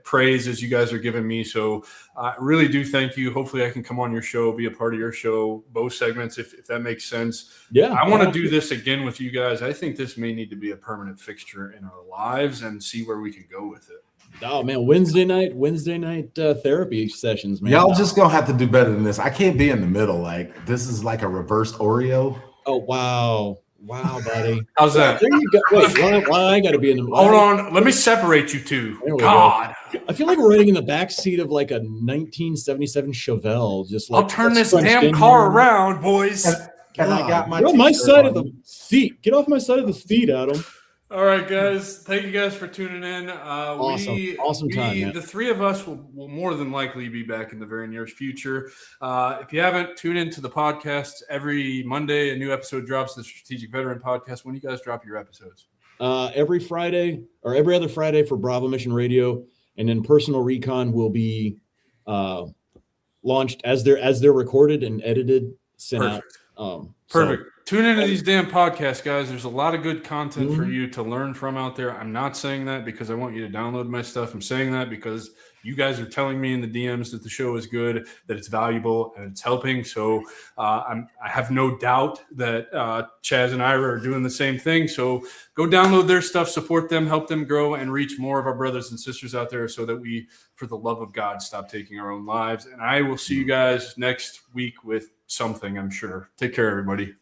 praise as you guys are giving me. So I really do thank you. Hopefully I can come on your show, be a part of your show, both segments, if that makes sense. Yeah, I want to do this again with you guys. I think this may need to be a permanent fixture in our lives and see where we can go with it. Oh man, Wednesday night therapy sessions, man. Y'all just gonna have to do better than this. I can't be in the middle. Like this is like a reversed Oreo. Oh wow, buddy. How's that? There you go. Wait, why I got to be in the? Hold on, let me separate you two. God, I feel like we're riding in the back seat of like a 1977 Chevelle. Just like I'll turn this damn car around, boys. And I got my. You're on my side of the seat. Get off my side of the seat, Adam. All right, guys. Thank you guys for tuning in. Awesome time, man. The three of us will more than likely be back in the very near future. If you haven't, tune into the podcast. Every Monday, a new episode drops, the Strategic Veteran Podcast. When do you guys drop your episodes? Every Friday or every other Friday for Bravo Mission Radio, and then Personal Recon will be launched as they're recorded and edited, sent out. Perfect. Tune into these damn podcasts, guys. There's a lot of good content for you to learn from out there. I'm not saying that because I want you to download my stuff. I'm saying that because you guys are telling me in the DMs that the show is good, that it's valuable, and it's helping. So I have no doubt that Chaz and Ira are doing the same thing. So go download their stuff, support them, help them grow, and reach more of our brothers and sisters out there so that we, for the love of God, stop taking our own lives. And I will see you guys next week with something, I'm sure. Take care, everybody.